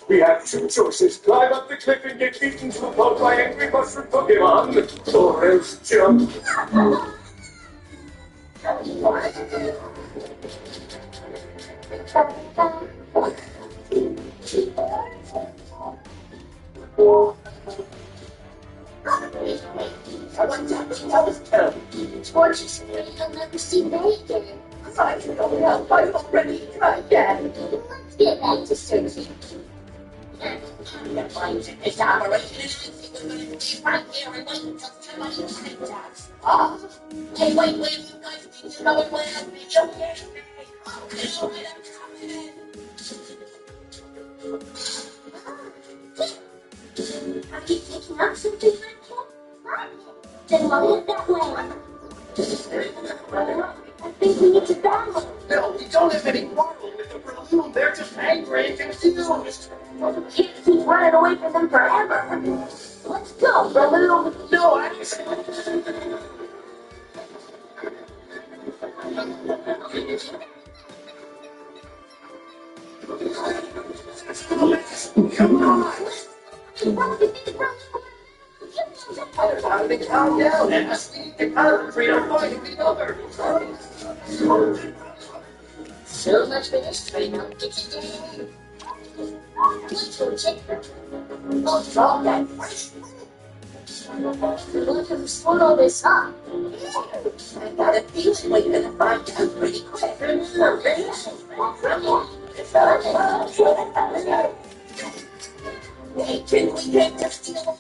We have two choices. Climb up the cliff and get beaten to a pulp by angry mushroom Pokemon, or else jump. What's up? That was terrible. Torches, you'll never see me again. I don't know. I've already tried that. Let's get back to searching. The flames in this operation is we're going to be right here and wait until somebody finds us. Oh, hey, wait, you guys think you know where I'm going? Okay, I'm coming. Are you picking up something, Nightcap? Then we'll head that way. I think we need to battle. No, we don't have any quarrel with the Berlin. They're just angry and confused. We can't keep running away from them forever. Let's go, Baloo. No, come on. How do they calm down? And us need to concentrate on fighting the others. So much for this train. I'll get you down. Let's go check them. Oh, drop that first. Look who split all this up. I got a feeling we're going to find out pretty quick. Hey, can we get to steal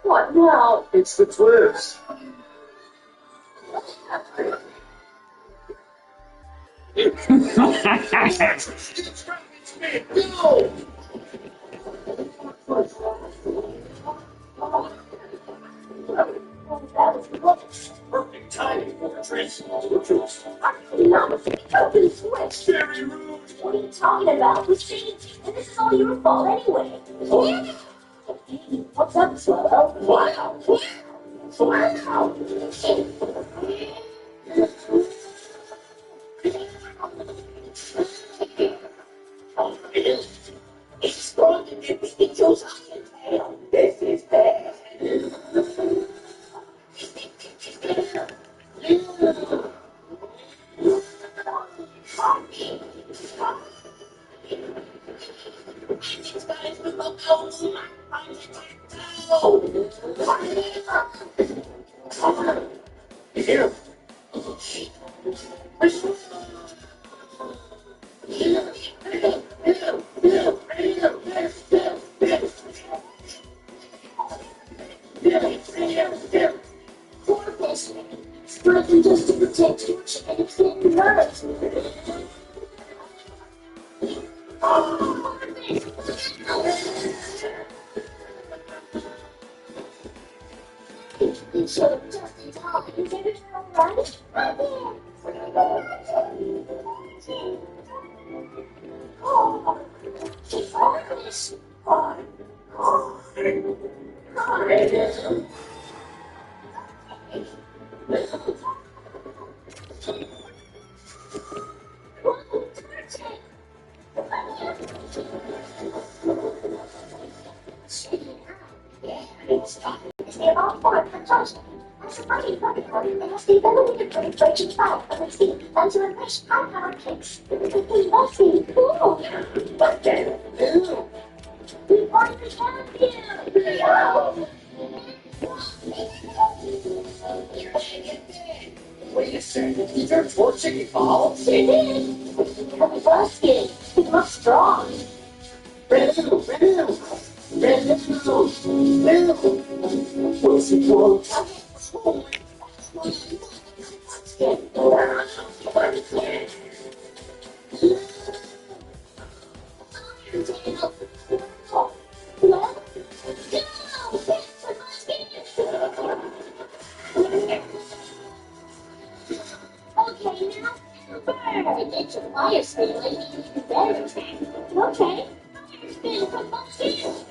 What now? It's the cliffs. No! Perfect timing for the transfer. Very rude. What are you talking about? Who's changing? And this is all your fault anyway. What's up, Swallow? Wow! Wow! It's strong to get the angels on your tail. This is bad. Here. Strictly just to protect your chickens and nuts. You should have just in time. Is everything alright? Right there. Oh, she's honest. They're all for fantastic. As a body protocol, they have the ability to break breaking fire from its feet and to unleash high-powered kicks. It must be cool. But then, We want to help you. wait a second. Is there torching involved? She did. Become busted. He looks strong. Renew! What's he want? Okay, now, burn. Get your fire spin, lady. You better attack. Okay. Fire spin from upstairs.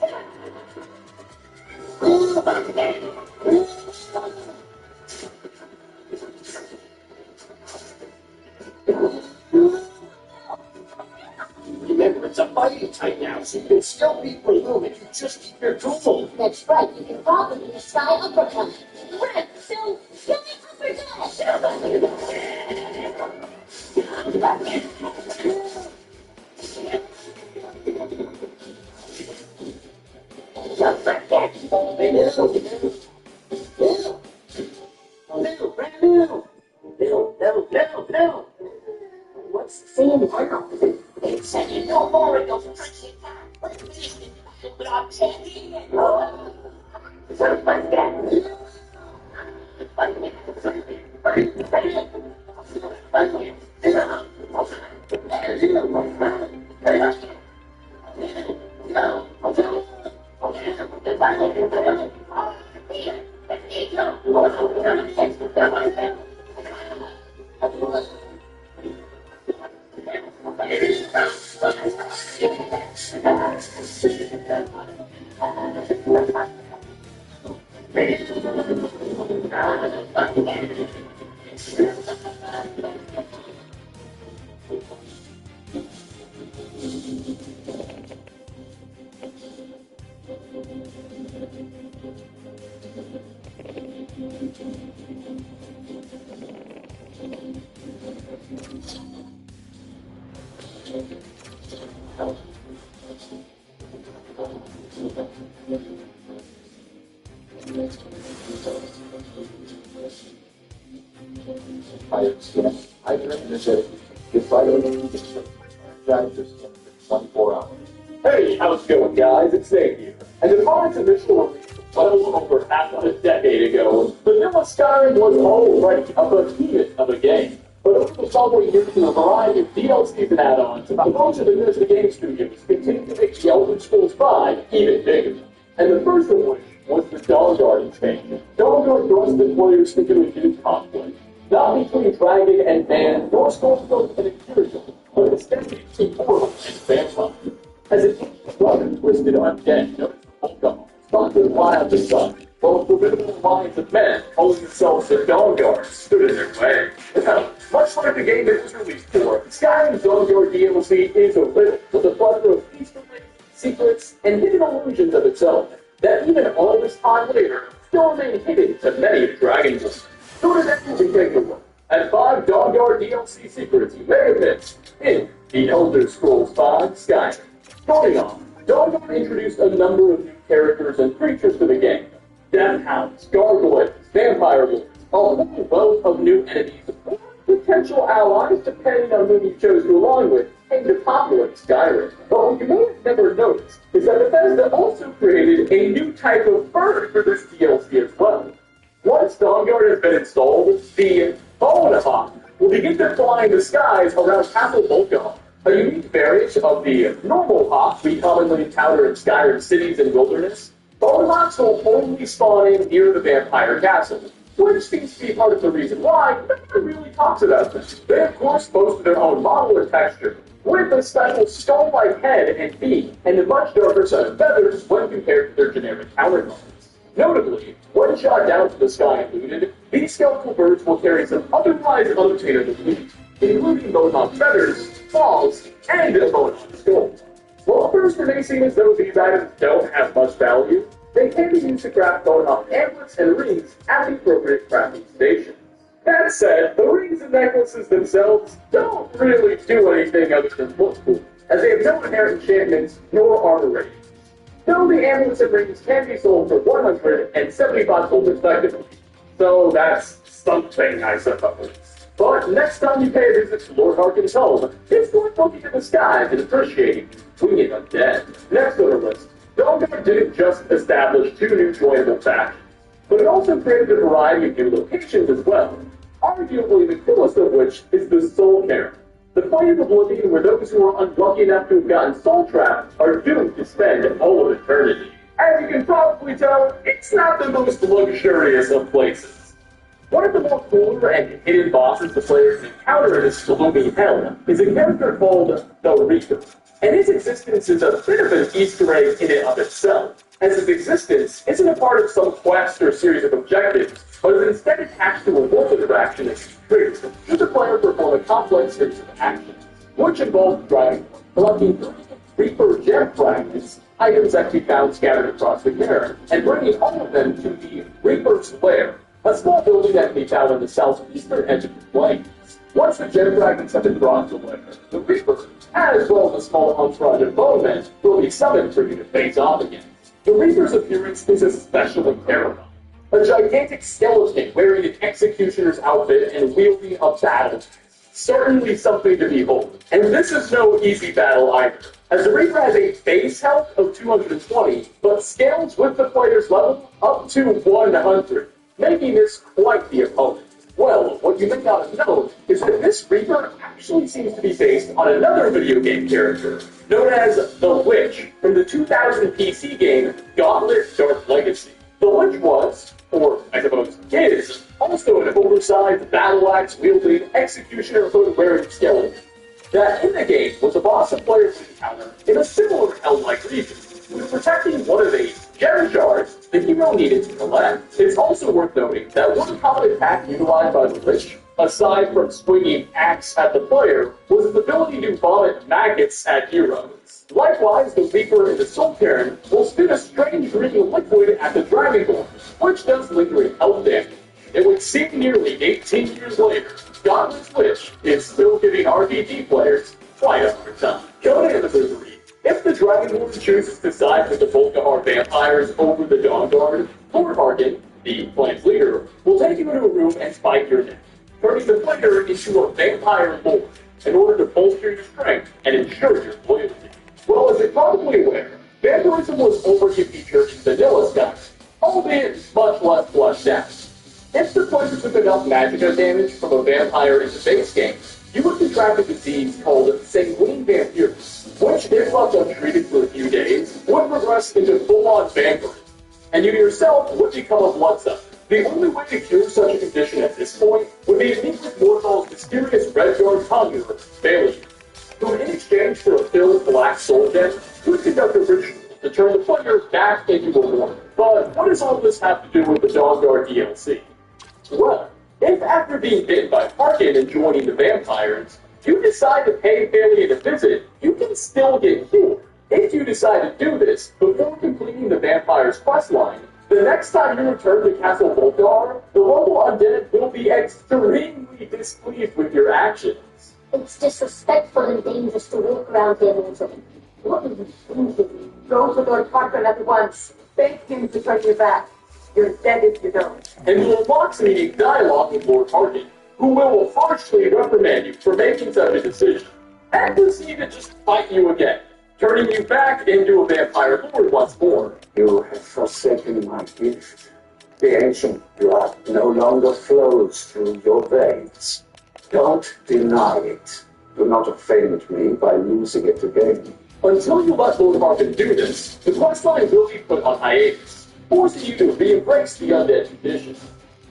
Remember, it's a fighting type now, so you can still beat Bloom if you just keep your cool. That's right. You can probably be a sky uppercut. Right. So, sky No. What's the saying now? It's saying no more of those freaking but I'm checking it. I drink this at just 24 hours. Hey, how's it going, guys? It's Nate here. And the product's initial release was well over half of a decade ago, the newest Skyrim was already a behemoth of a game. But over the following years, through a variety of DLCs and add-ons, a bunch of the game studios continued to make the Elder Scrolls V even bigger. And the first of which was the Dawnguard expansion. Dawnguard thrust the players into a new conflict. Not between dragon and man, nor Skullstone and Imperial, but instead between Portal and Vampire. As it keeps running with twisted undead known as the Volkov thought to fly out the sun, while formidable lines of men calling themselves the Dawnguard stood in their way. Now, much like the game it was released for, Skyrim's Dawnguard DLC is a riddle with a plethora of Easter eggs, secrets, and hidden illusions of its own that even all this time later still remain hidden to many of Dragon Ball. So today we'll be taking a look at 5 Dawnguard DLC secrets you may have missed in The Elder Scrolls V Skyrim. Starting off, Dawnguard introduced a number of new characters and creatures to the game. Death Hounds, Gargoyles, Vampire Lords, a whole wealth of new enemies or potential allies depending on who you chose to align with came to populate Skyrim. But what you may have never noticed is that Bethesda also created a new type of bird for this DLC as well. Once Dawnguard has been installed, the Bone Hawk will begin to fly in the skies around Castle Volkov, a unique variant of the normal hawk we commonly encounter in Skyrim cities and wilderness. Bone Hawks will only spawn in near the vampire castle, which seems to be part of the reason why nobody really talks about them. They of course boast their own model or texture, with a special skull-like head and beak, and a much darker set of feathers when compared to their generic counterparts. Notably, when shot down to the sky and looted, these skeletal birds will carry some otherwise unobtainable loot, including Bonehawk feathers, claws, and a Bonehawk skull. While first it may seem as though these items don't have much value, they can be used to craft Bonehawk anklets and rings at the appropriate crafting stations. That said, the rings and necklaces themselves don't really do anything other than look cool, as they have no inherent enchantments nor armor ratings. Though the amulets and rings can be sold for 175 gold respectively, so that's something, I suppose. But next time you pay a visit to Lord Harkin's home, it's worth looking at the skies and appreciating between undead. Next on the list, Dawnguard didn't just establish 2 new joinable factions, but it also created a variety of new locations as well, arguably the coolest of which is the Soul Cairn, the point of Oblivion where those who are unlucky enough to have gotten soul-trapped are doomed to spend all of eternity. As you can probably tell, it's not the most luxurious of places. One of the more cooler and hidden bosses the players encounter in this gloomy hell is a character called the Reaper, and his existence is a bit of an Easter egg in and of itself, as his existence isn't a part of some quest or series of objectives, but is instead attached to a wolf interaction that triggers should the player perform a complex series of actions, which involves driving, collecting 3 Reaper gem fragments, items that can be found scattered across the cairn, and bringing all of them to the Reaper's Lair, a small building that can be found on the southeastern edge of the plains. Once the gem fragments have been brought to the Lair, the Reaper, as well as a small entourage of bowmen, will be summoned for you to face off against. The Reaper's appearance is especially terrifying. A gigantic skeleton wearing an executioner's outfit and wielding a battle axe. Certainly something to behold. And this is no easy battle either, as the Reaper has a base health of 220, but scales with the player's level up to 100, making this quite the opponent. Well, what you may not have known is that this Reaper actually seems to be based on another video game character, known as the Witch, from the 2000 PC game Gauntlet Dark Legacy. The Witch was, or I suppose is, also an oversized battle-axe wielding executioner hood-wearing skeleton that in the game was a boss of players encounter in a similar hell-like region, who was protecting one of 8 gem shards the hero needed to collect. It's also worth noting that one common attack utilized by the Witch, aside from swinging axe at the player, was the ability to vomit maggots at heroes. Likewise, the Reaper in the Soul Cairn will spit a strange green liquid at the Dragonborn, which does lingering health damage. It would seem nearly 18 years later, Gauntlet's Witch is still giving RPG players quite a hard time. Going into the read, if the Dragonborn chooses to side with the Volkahar vampires over the Dawnguard, Lord Harkin, the clan's leader, will take you into a room and spike your neck, turning the player into a vampire lord in order to bolster your strength and ensure your loyalty. Well, as you're probably aware, vampirism was already featured in vanilla Skyrim, albeit much less fleshed out. If the player took enough magicka damage from a vampire in the base game, you would contract a disease called sanguine vampiris, which, if left untreated for a few days, would progress into full-on vampirism, and you yourself would become a bloodsucker. The only way to cure such a condition at this point would be to meet with Morthal's mysterious Red Guard conjurer, Bailey, who in exchange for a filled black soul gem could conduct a ritual to turn the player back into a warrior. But what does all this have to do with the Dawnguard DLC? Well, if after being bitten by Harkin and joining the vampires, you decide to pay Bailey a visit, you can still get cured. If you decide to do this before completing the vampire's questline, the next time you return to Castle Volgar, the local undead will be extremely displeased with your actions. It's disrespectful and dangerous to walk around here mentally. What are you thinking? Go to Lord Parker at once. Thank him to turn your back. You're dead if you don't. And you will unlock some unique dialogue with Lord Harkin, who will harshly reprimand you for making such a decision, and proceed to just fight you again, turning you back into a vampire lord once more. You have forsaken my gift. The ancient blood no longer flows through your veins. Don't deny it. Do not offend me by losing it again. Until you let Lord Harkin do this, the questline will be put on hiatus, forcing you to re-embrace the undead condition.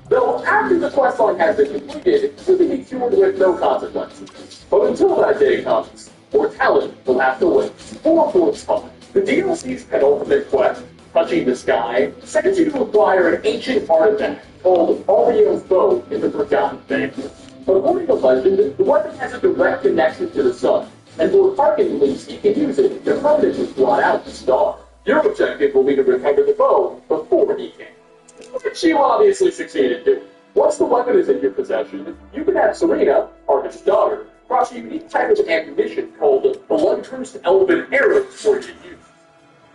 Though after the questline has been completed, you can be cured with no consequences. But until that day comes, mortality will have to wait. For its time, the DLC's penultimate quest, Touching the Sky, sends you to acquire an ancient artifact called Ariel's Bow in the Forgotten Vale. According to legend, the weapon has a direct connection to the sun, and Lord Harkin believes he can use it to permanently blot out the star. Your objective will be to recover the bow before he can. Which you obviously succeeded doing. Once the weapon is in your possession, you can have Serena, Harkin's daughter, crush a unique type of ammunition called blood-cursed elven arrows for you to use.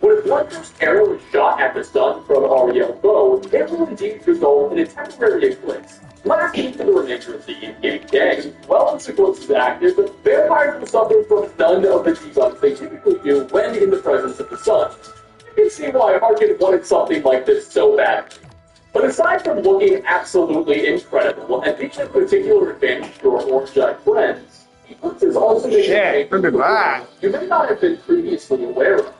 When a blood-cursed arrow is shot at the sun from Ariel's bow, it will indeed result in a temporary eclipse, lasting for the remainder of the in-game day. While this eclipse is active, vampires will suffer from none of the debuffs they typically do when in the presence of the sun. You can see why Harkin wanted something like this so badly. But aside from looking absolutely incredible and being a particular advantage to your orange-eyed friends, eclipses also make Shit, look at that. you may not have been previously aware of.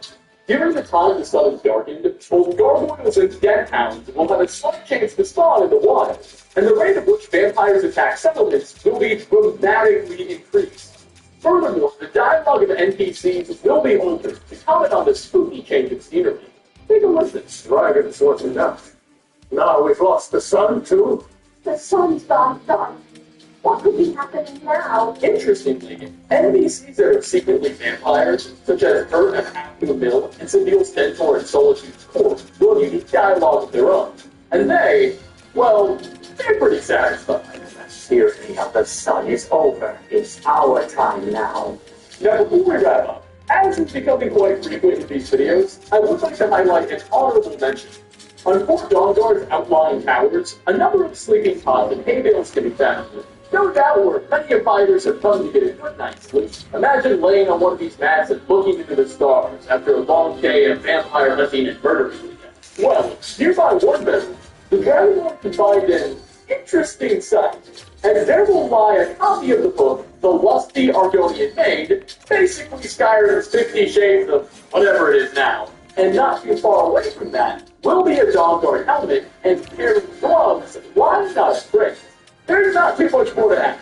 During the time the sun is darkened, both gargoyles and deadhounds will have a slight chance to spawn in the wild, and the rate at which vampires attack settlements will be dramatically increased. Furthermore, the dialogue of NPCs will be altered to comment on this spooky change of scenery. Take a listen. Dragons was enough. Now we've lost the sun, too. The sun's gone dark. What could be happening now? Interestingly, NPCs that are secretly vampires, such as Earth and Acme Mill and Seville Stentor and Solitude's Court, will have unique dialogue of their own. And they, well, they're pretty satisfied. The tyranny of the sun is over. It's our time now. Now, before we wrap up, as is becoming quite frequent in these videos, I would like to highlight an honorable mention. On Fort Dawnguard's outlying towers, a number of sleeping pods and hay bales can be found. No doubt where plenty of fighters have come to get a good night's sleep. Imagine laying on one of these mats and looking into the stars after a long day of vampire hunting and murdering. Well, nearby one bedroom, the Dragon can find an interesting sight, as there will lie a copy of the book The Lusty Argonian Maid, basically Skyrim's 50 Shades of whatever it is now. And not too far away from that will be a Dawnguard helmet and pair of gloves lined up straight. There's not too much more to add.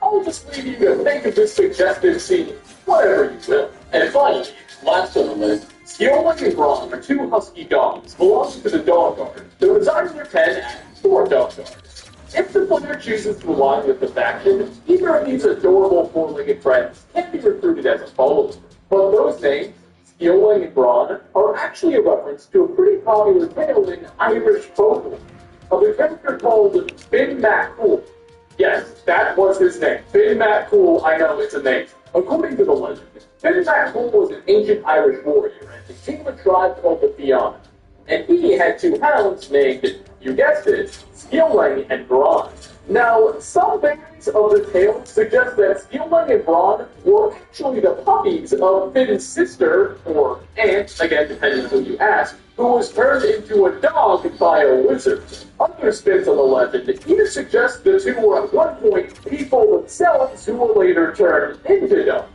I'll just leave you to think of this suggestive scene, whatever you will. And finally, last on the list, Skiola and Braun are two husky dogs belonging to the Dawnguard that reside in their pen at 4 Dawnguards. If the player chooses to align with the faction, either of these adorable four-legged friends can be recruited as a follower. But those names, Skiola and Braun, are actually a reference to a pretty popular tale in Irish folklore of a character called Finn MacCool. Yes, that was his name. Finn MacCool, I know it's a name. According to the legend, Finn MacCool was an ancient Irish warrior and the king of a tribe called the Fianna. And he had 2 hounds named, you guessed it, Skilling and Braun. Now, some theories of the tale suggest that Skilling and Braun were actually the puppies of Finn's sister, or aunt, again depending on who you ask, who was turned into a dog by a wizard. Other spins on the legend either suggest the two were at one point people themselves who were later turned into dogs.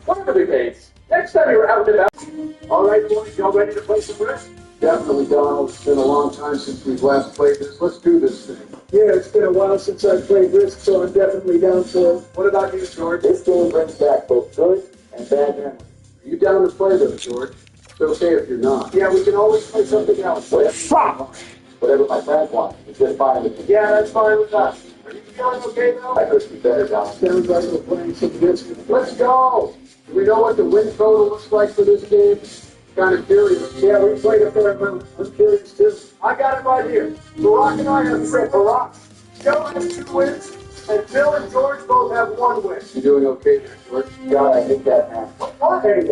Whatever the case, next time you're out and about... All right, boys, y'all ready to play some Risk? Definitely, Donald. It's been a long time since we've last played this. Let's do this thing. Yeah, it's been a while since I've played Risk, so I'm definitely down for it. What about you, George? This game brings back both good and bad memories. Are you down to play, though, George? okay if you're not. Yeah, we can always play something else. Fuck! Whatever my friends want, it's just fine with me. Yeah, that's fine with us. Are you feeling okay, though? I could be better, Don. Sounds like we're playing some disc. Let's go! Do we know what the win total looks like for this game? Kind of curious. Yeah, we played a fair amount. I'm curious, too. I got it right here. Barack and I have 3 Barack. Joe has 2 wins, and Bill and George both have 1 win. You doing okay there, George? God, I hate that man. What? Hey,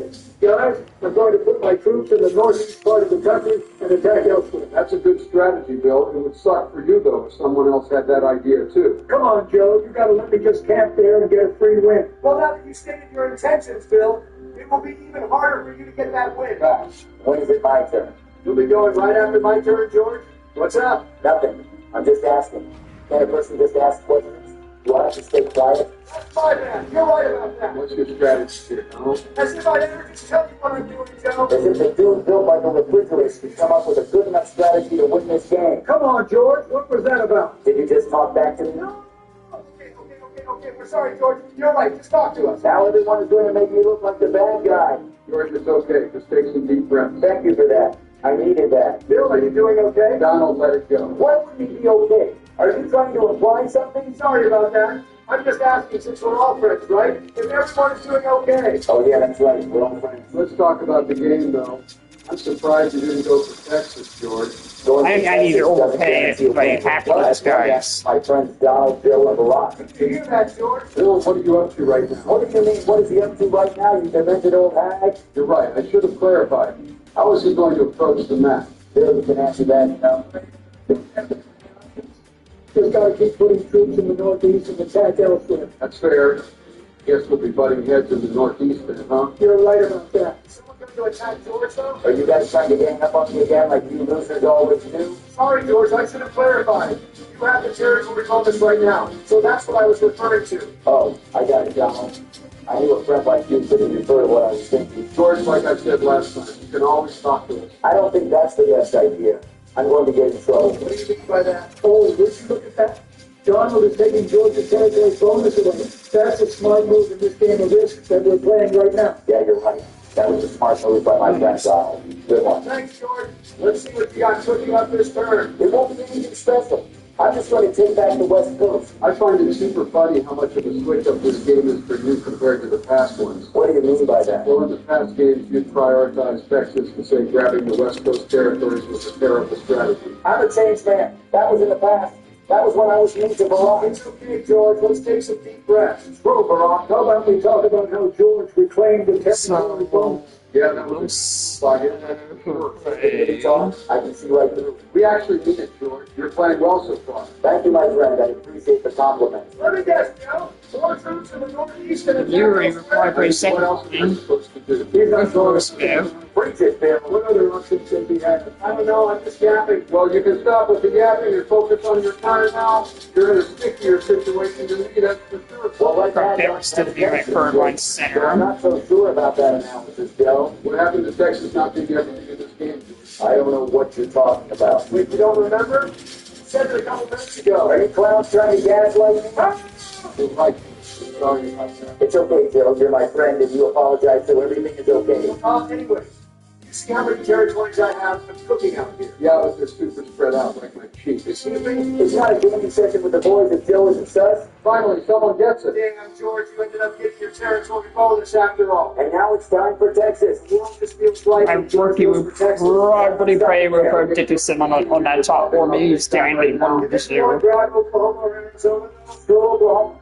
guys, I'm going to put my troops in the northeast part of the country and attack elsewhere. That's a good strategy, Bill. It would suck for you, though, if someone else had that idea, too. Come on, Joe. You gotta let me just camp there and get a free win. Well, now that you stated your intentions, Bill, it will be even harder for you to get that win. Gosh, when is it my turn? You'll be going right after my turn, George? What's up? Nothing. I'm just asking. Can a person just ask questions? Do I have to stay quiet? That's my man. You're right about that. What's your strategy here, Donald? As if I'd ever just tell you what I'm doing, Joe. As if the dude built like a refrigerator could come up with a good enough strategy to win this game. Come on, George. What was that about? Did you just talk back to me? No. Okay. We're sorry, George. You're right. Just talk to us. Now everyone is going to make me look like the bad guy. George, it's okay. Just take some deep breaths. Thank you for that. I needed that. Bill, are you doing okay? Donald, let it go. Why would he be okay? Are you trying to imply something? Sorry about that. I'm just asking since we're all friends, right? If everyone is doing okay. Oh, yeah, that's right. We're all friends. Let's talk about the game, though. I'm surprised you didn't go for Texas, George. I need to overpay it like half of those guys. My friends Donald, Bill, and Barack. Did you hear that, George? Bill, what are you up to right now? What do you mean? What is he up to right now, you demented old hag? You're right. I should have clarified. How is he going to approach the map? Bill, you can answer that, you know. Just gotta keep putting troops in the northeast and attack elsewhere. That's fair. Guess we'll be butting heads in the northeast then, huh? You're right about that. Is someone going to attack George, though? Are you guys trying to gang up on me again like you losers always do? Sorry, George, I should have clarified. You have the territory compass right now, so that's what I was referring to. Oh, I got it, Donald. I knew a friend like you couldn't refer to what I was thinking. George, like I said last time, you can always talk to us. I don't think that's the best idea. I'm going to get in trouble. What do you mean by that? Oh, would you look at that? Donald is taking George's territory bonus away. That's a smart move in this game of risk that we're playing right now. Yeah, you're right. That was a smart move by my friend Donald. Good one. Thanks, George. Let's see what you got cooking up this turn. It won't be anything special. I'm just going to take back the West Coast. I find it super funny how much of a switch up this game is for you compared to the past ones. What do you mean by that? Well, in the past games, you'd prioritize Texas and say grabbing the West Coast territories was a terrible strategy. I'm a changed man. That was in the past. That was when I was mean to Barack. It's okay, George. Let's take some deep breaths. True, Barack. How about we talk about how George reclaimed the territory bonus? Yeah, that was fun. I can see right through. We actually mean it, George. You're playing well so far. Thank you, my friend. I appreciate the compliment. Let me guess, Joe. More troops in the northeast and attack You were even elsewhere. probably second. What else are we supposed to do? He's not going Close, man. Preach it, Bill. What other options should we have? I don't know. I'm just yapping. Well, you can stop with the yapping and focus on your tire now. You're in a stickier situation than me, that's for sure. Well, like that, They were still being like third line center. I'm not so sure about that analysis, Bill. What happened to Texas not being everything in this game? I don't know what you're talking about. Wait, you don't remember? You said it a couple minutes ago. Are you clowns trying to gaslight me? You're right. Sorry about that. It's okay, Bill. You're my friend, and you apologize, so everything is okay. Anyway, you see how many territories I have cooking out here? Yeah, but they're super spread out like my cheeks. Excuse me? It's not a gaming session with the boys if Joe isn't sus. Finally, someone gets it. Damn, George, you ended up getting your territory bonus after all. And now it's time for Texas. You know, this feels like I'm working with probably playing with her Dickinson on that top for me. He's down like 1 This 0. grab Oklahoma or Arizona? Screw Oklahoma.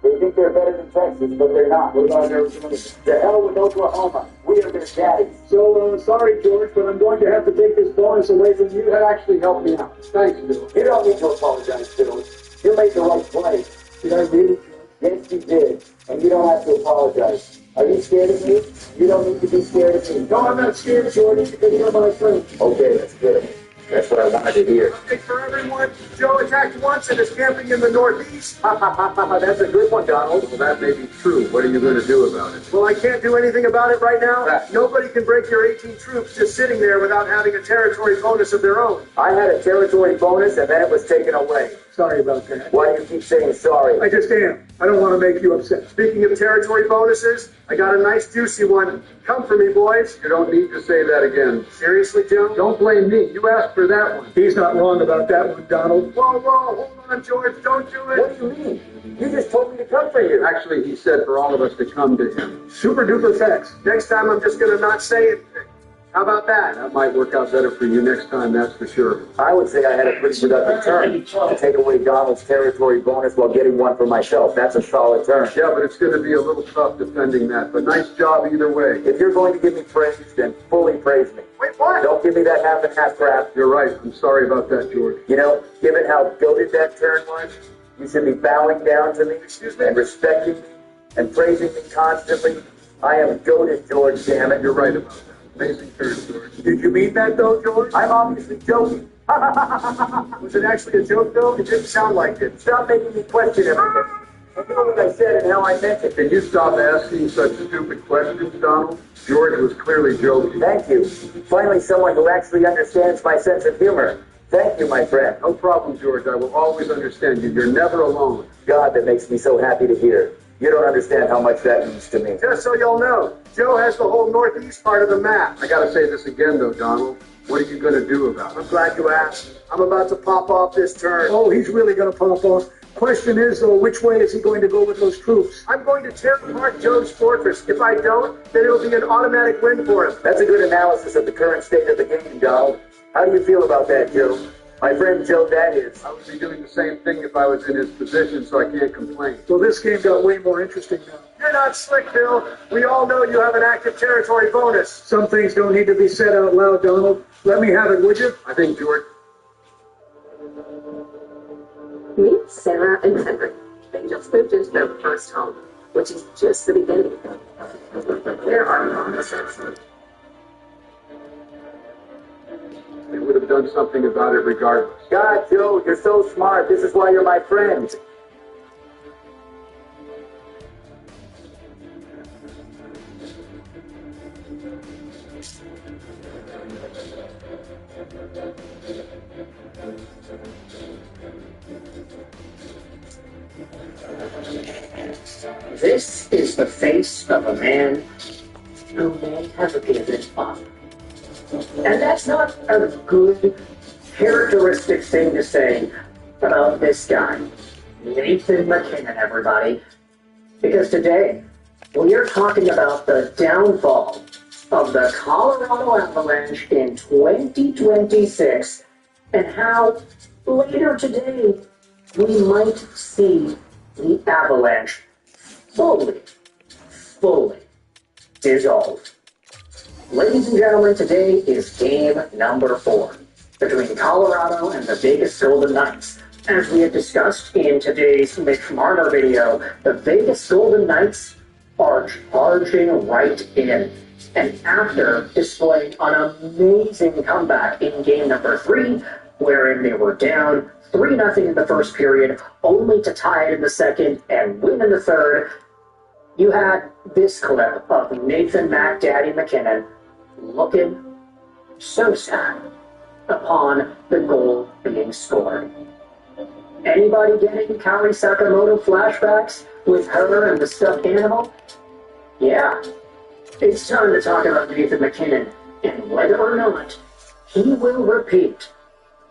They think they're better than Texas, but they're not. What about Arizona? The hell with Oklahoma. We are their daddies. So, sorry, George, but I'm going to have to take this bonus away from you. That actually helped me out. Thanks, Bill. You don't need to apologize, Bill. You made the right play. Did I really? Yes, you did. And you don't have to apologize. Are you scared of me? You don't need to be scared of me. No, I'm not scared, George, because you're my friend. Okay, that's good. That's what I wanted to hear. Okay, for everyone, Joe attacked once and is camping in the northeast. That's a good one, Donald. Well, that may be true. What are you going to do about it? Well, I can't do anything about it right now. Right. Nobody can break your 18 troops just sitting there without having a territory bonus of their own. I had a territory bonus, and then it was taken away. Sorry about that. Why do you keep saying sorry? I just am. I don't want to make you upset. Speaking of territory bonuses, I got a nice juicy one. Come for me, boys. You don't need to say that again. Seriously, Joe? Don't blame me. You asked for that one. He's not wrong about that one, Donald. Whoa, hold on, George. Don't do it. What do you mean? You just told me to come for you. Actually, he said for all of us to come to him. Super duper facts. Next time I'm just going to not say anything. How about that? That might work out better for you next time, that's for sure. I would say I had a pretty productive turn to take away Donald's territory bonus while getting one for myself. That's a solid turn. Yeah, but it's going to be a little tough defending that, but nice job either way. If you're going to give me praise, then fully praise me. Wait, what? Don't give me that half and half crap. You're right. I'm sorry about that, George. You know, given how goated that turn was, you should be bowing down to me, and respecting me, and praising me constantly. I am goated, George, damn it. You're right about that. Amazing turn, George. Did you mean that, though, George? I'm obviously joking. Was it actually a joke, though? It didn't sound like it. Stop making me question everything. I know what I said and how I meant it. Can you stop asking such stupid questions, Donald? George was clearly joking. Thank you. Finally, someone who actually understands my sense of humor. Thank you, my friend. No problem, George. I will always understand you. You're never alone. God, that makes me so happy to hear. You don't understand how much that means to me. Just so y'all know, Joe has the whole northeast part of the map. I gotta say this again, though, Donald. What are you gonna do about it? I'm glad you asked. I'm about to pop off this turn. Oh, he's really going to pop off. Question is, though, which way is he going to go with those troops? I'm going to tear apart Joe's fortress. If I don't, then it'll be an automatic win for him. That's a good analysis of the current state of the game, Donald. How do you feel about that, Joe? My friend Joe, that is. I would be doing the same thing if I was in his position, so I can't complain. Well, this game got way more interesting now. You're not slick, Bill. We all know you have an active territory bonus. Some things don't need to be said out loud, Donald. Let me have it, would you? I think, George. Meet Sarah and Henry. They just moved into their first home, which is just the beginning. There are promises. They would have done something about it regardless. God, Joe, you're so smart. This is why you're my friend. This is the face of a man who may have given up. And that's not a good, characteristic thing to say about this guy, Nathan MacKinnon, everybody. Because today, we are talking about the downfall of the Colorado Avalanche in 2026 and how later today we might see the Avalanche fully dissolve. Ladies and gentlemen, today is game number 4 between Colorado and the Vegas Golden Knights. As we had discussed in today's Mitch Marner video, the Vegas Golden Knights are charging right in. And after displaying an amazing comeback in game number 3, wherein they were down 3-0 in the first period, only to tie it in the second and win in the third, you had this clip of Nathan "Daddy" MacKinnon looking so sad upon the goal being scored. Anybody getting Kaori Sakamoto flashbacks with her and the stuffed animal? Yeah. It's time to talk about Nathan MacKinnon and whether or not he will repeat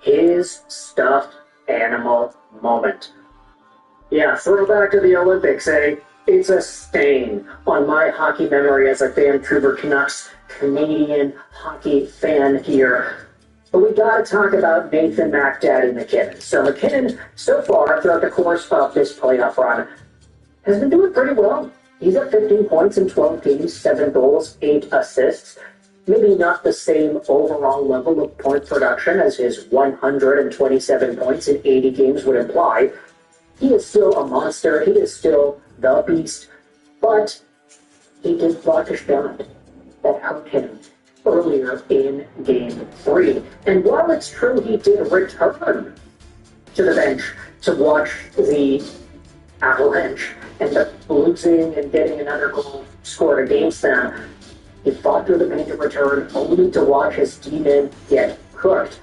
his stuffed animal moment. Yeah, throwback to the Olympics, eh? It's a stain on my hockey memory as a Vancouver Canucks Canadian hockey fan here. But we gotta talk about Nathan "Daddy" MacKinnon. So MacKinnon, so far, throughout the course of this playoff run, has been doing pretty well. He's at 15 points in 12 games, 7 goals, 8 assists. Maybe not the same overall level of point production as his 127 points in 80 games would imply. He is still a monster. He is still the beast. But he did block a shot that hurt him earlier in game 3. And while it's true he did return to the bench to watch the Avalanche end up losing and getting another goal scored against them, he fought through the pain to return only to watch his demon get cooked.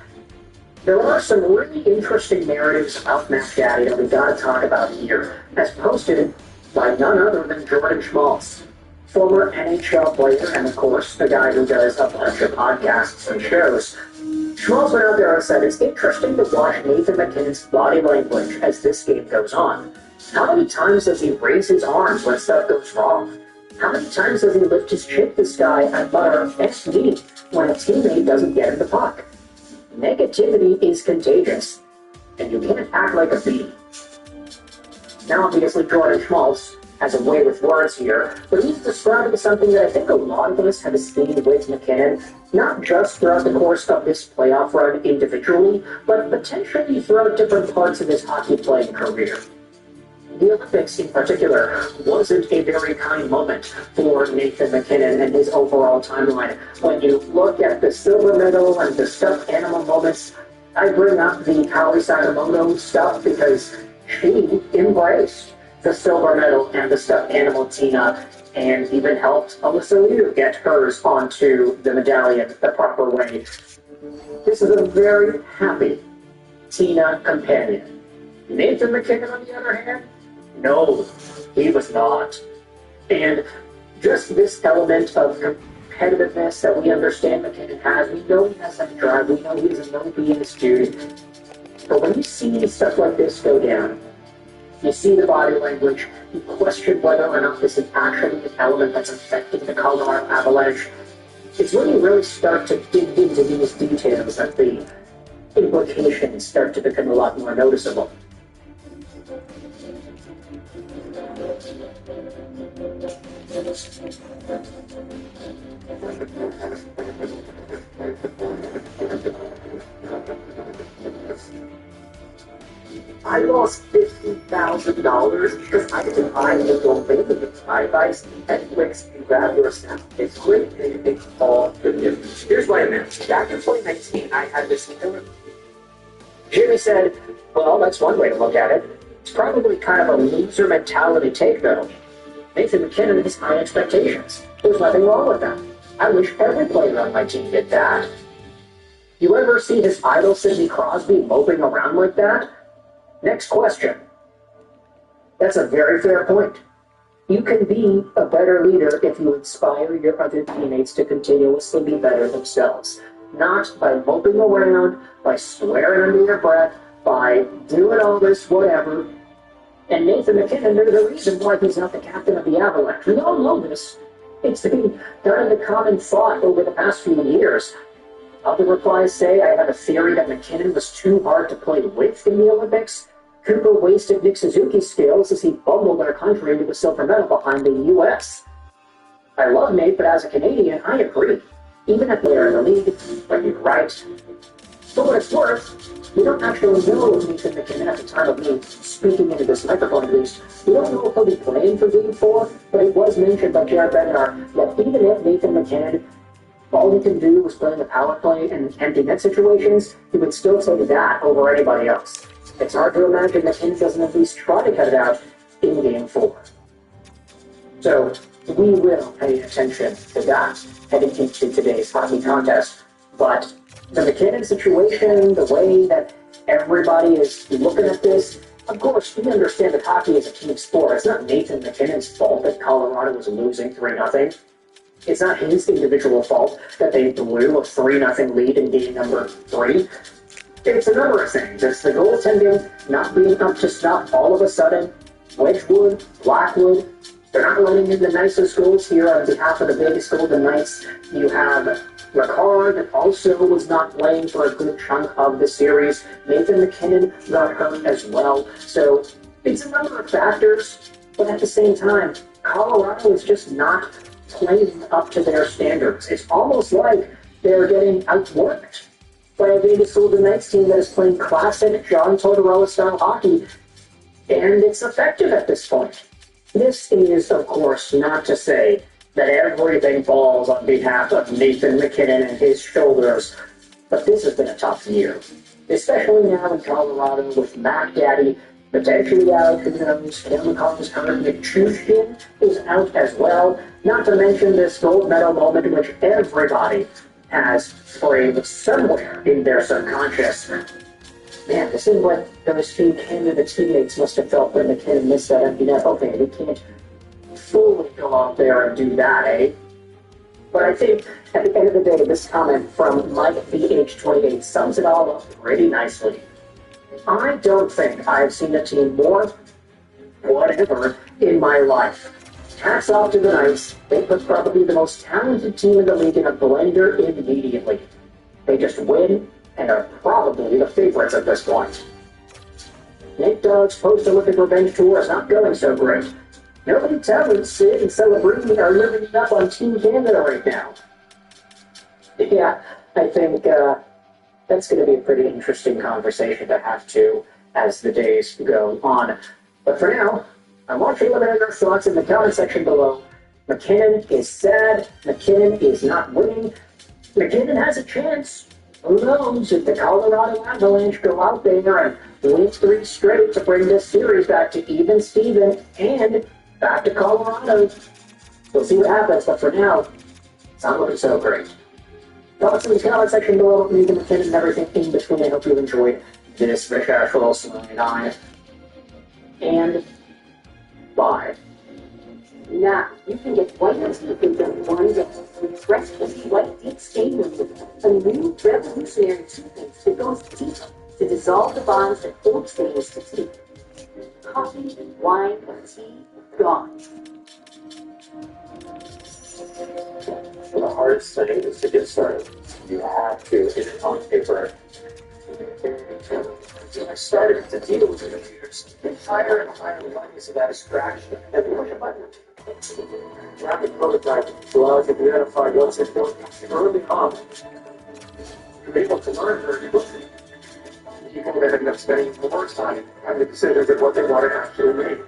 There are some really interesting narratives about Matt Daddy that we've got to talk about here, as posted by none other than Jordan Schmaltz, former NHL player and, of course, the guy who does a bunch of podcasts and shows. Schmaltz went out there and said, it's interesting to watch Nathan MacKinnon's body language as this game goes on. How many times does he raise his arms when stuff goes wrong? How many times does he lift his chin to the sky and mutter, "F me," when a teammate doesn't get him the puck? Negativity is contagious, and you can't act like a bee. Now, obviously, Jordan Schmaltz has a way with words here, but he's describing something that I think a lot of us have seen with MacKinnon, not just throughout the course of this playoff run individually, but potentially throughout different parts of his hockey playing career. The Olympics, in particular, wasn't a very kind moment for Nathan MacKinnon and his overall timeline. When you look at the silver medal and the stuffed animal moments, I bring up the Kaori Sakamoto stuff because she embraced the silver medal and the stuffed animal Tina, and even helped Alyssa Liu get hers onto the medallion the proper way. This is a very happy Tina companion. Nathan MacKinnon, on the other hand, no, he was not. And just this element of competitiveness that we understand MacKinnon has, we know he has that drive, we know he's a no BS dude. But when you see stuff like this go down, you see the body language, you question whether or not this is actually an element that's affecting the Colorado Avalanche. It's when you really start to dig into these details that the implications start to become a lot more noticeable. I lost $50,000 because I didn't buy the domain with my advice and clicks and grab your stuff. It's great and it's all good news. Here's what I meant. Back in 2019, I had this killer. Jimmy said, well, that's one way to look at it. It's probably kind of a loser mentality take, though. Nathan MacKinnon has high expectations. There's nothing wrong with that. I wish every player on my team did that. You ever see his idol Sidney Crosby moping around like that? Next question. That's a very fair point. You can be a better leader if you inspire your other teammates to continuously be better themselves. Not by moping around, by swearing under your breath, by doing all this whatever. And Nathan MacKinnon, there's a reason why he's not the captain of the Avalanche. We all know this. It's been kind of the common thought over the past few years. Other replies say, I have a theory that MacKinnon was too hard to play with in the Olympics. Cooper wasted Nick Suzuki's skills as he bumbled our country into the silver medal behind the U.S. I love Nate, but as a Canadian, I agree. Even if they're in the league, but you're right. For what it's worth, we don't actually know Nathan MacKinnon at the time of me speaking into this microphone at least. We don't know if he'll be playing for Game 4, but it was mentioned by Jared Bednar that even if Nathan MacKinnon, all he can do was play in the power play and empty net situations, he would still take that over anybody else. It's hard to imagine that MacKinnon doesn't at least try to cut it out in Game 4. So, we will pay attention to that heading into today's hockey contest. But the MacKinnon situation, the way that everybody is looking at this, of course, we understand that hockey is a team sport. It's not Nathan MacKinnon's fault that Colorado was losing 3-0. It's not his individual fault that they blew a 3-0 lead in game number 3. It's a number of things. It's the goaltending not being up to snuff all of a sudden. Wedgwood, Blackwood, they're not letting in the nicest goals here on behalf of the Vegas Golden Knights. You have Ricard also was not playing for a good chunk of the series. Nathan MacKinnon got hurt as well. So it's a number of factors, but at the same time, Colorado is just not playing up to their standards. It's almost like they're getting outworked by a Vegas Golden Knights team that is playing classic John Tortorella-style hockey, and it's effective at this point. This is, of course, not to say that everything falls on behalf of Nathan MacKinnon and his shoulders, but this has been a tough year, especially now in Colorado with Mac Daddy potentially out, who knows, Cam McCollum's hurt, Nick Chushkin is out as well, not to mention this gold medal moment in which everybody has framed somewhere in their subconscious. Man, this is what those two Canada teammates must have felt when McKinnon missed that empty net. Okay, we can't fully go out there and do that, eh? But I think at the end of the day, this comment from Mike BH28 sums it all up pretty nicely. I don't think I've seen a team more whatever in my life. Hats off to the Knights. They put probably the most talented team in the league in a blender immediately. They just win and are probably the favorites at this point. Nick Dogg's post-Olympic revenge tour is not going so great. Nobody telling Sid and Celebrini are living it up on Team Canada right now. Yeah, I think that's going to be a pretty interesting conversation to have to as the days go on. But for now, I want you to let me know your thoughts in the comment section below. McKinnon is sad. McKinnon is not winning. McKinnon has a chance. Who knows if the Colorado Avalanche go out there and win 3 straight to bring this series back to even Steven and back to Colorado. We'll see what happens, but for now, it's not looking so great. Thoughts in the comment section below. Leave the McKinnon and everything in between. I hope you enjoyed this Rich Ashwell signing on. And bye. Now, you can get white teeth in just one day with Freshly White Deep Stain Remover, a new revolutionary toothpaste that goes deep to dissolve the bonds that hold stains to teeth. Coffee, wine, or tea, gone. The hardest thing is to get started. You have to get it on paper. I started to deal with it in years. Higher and higher levels of abstraction. And push a button. Rapid prototype allows you to identify what's important early on. You're able to learn very quickly. People that end up spending more time having to consider what they want to actually make.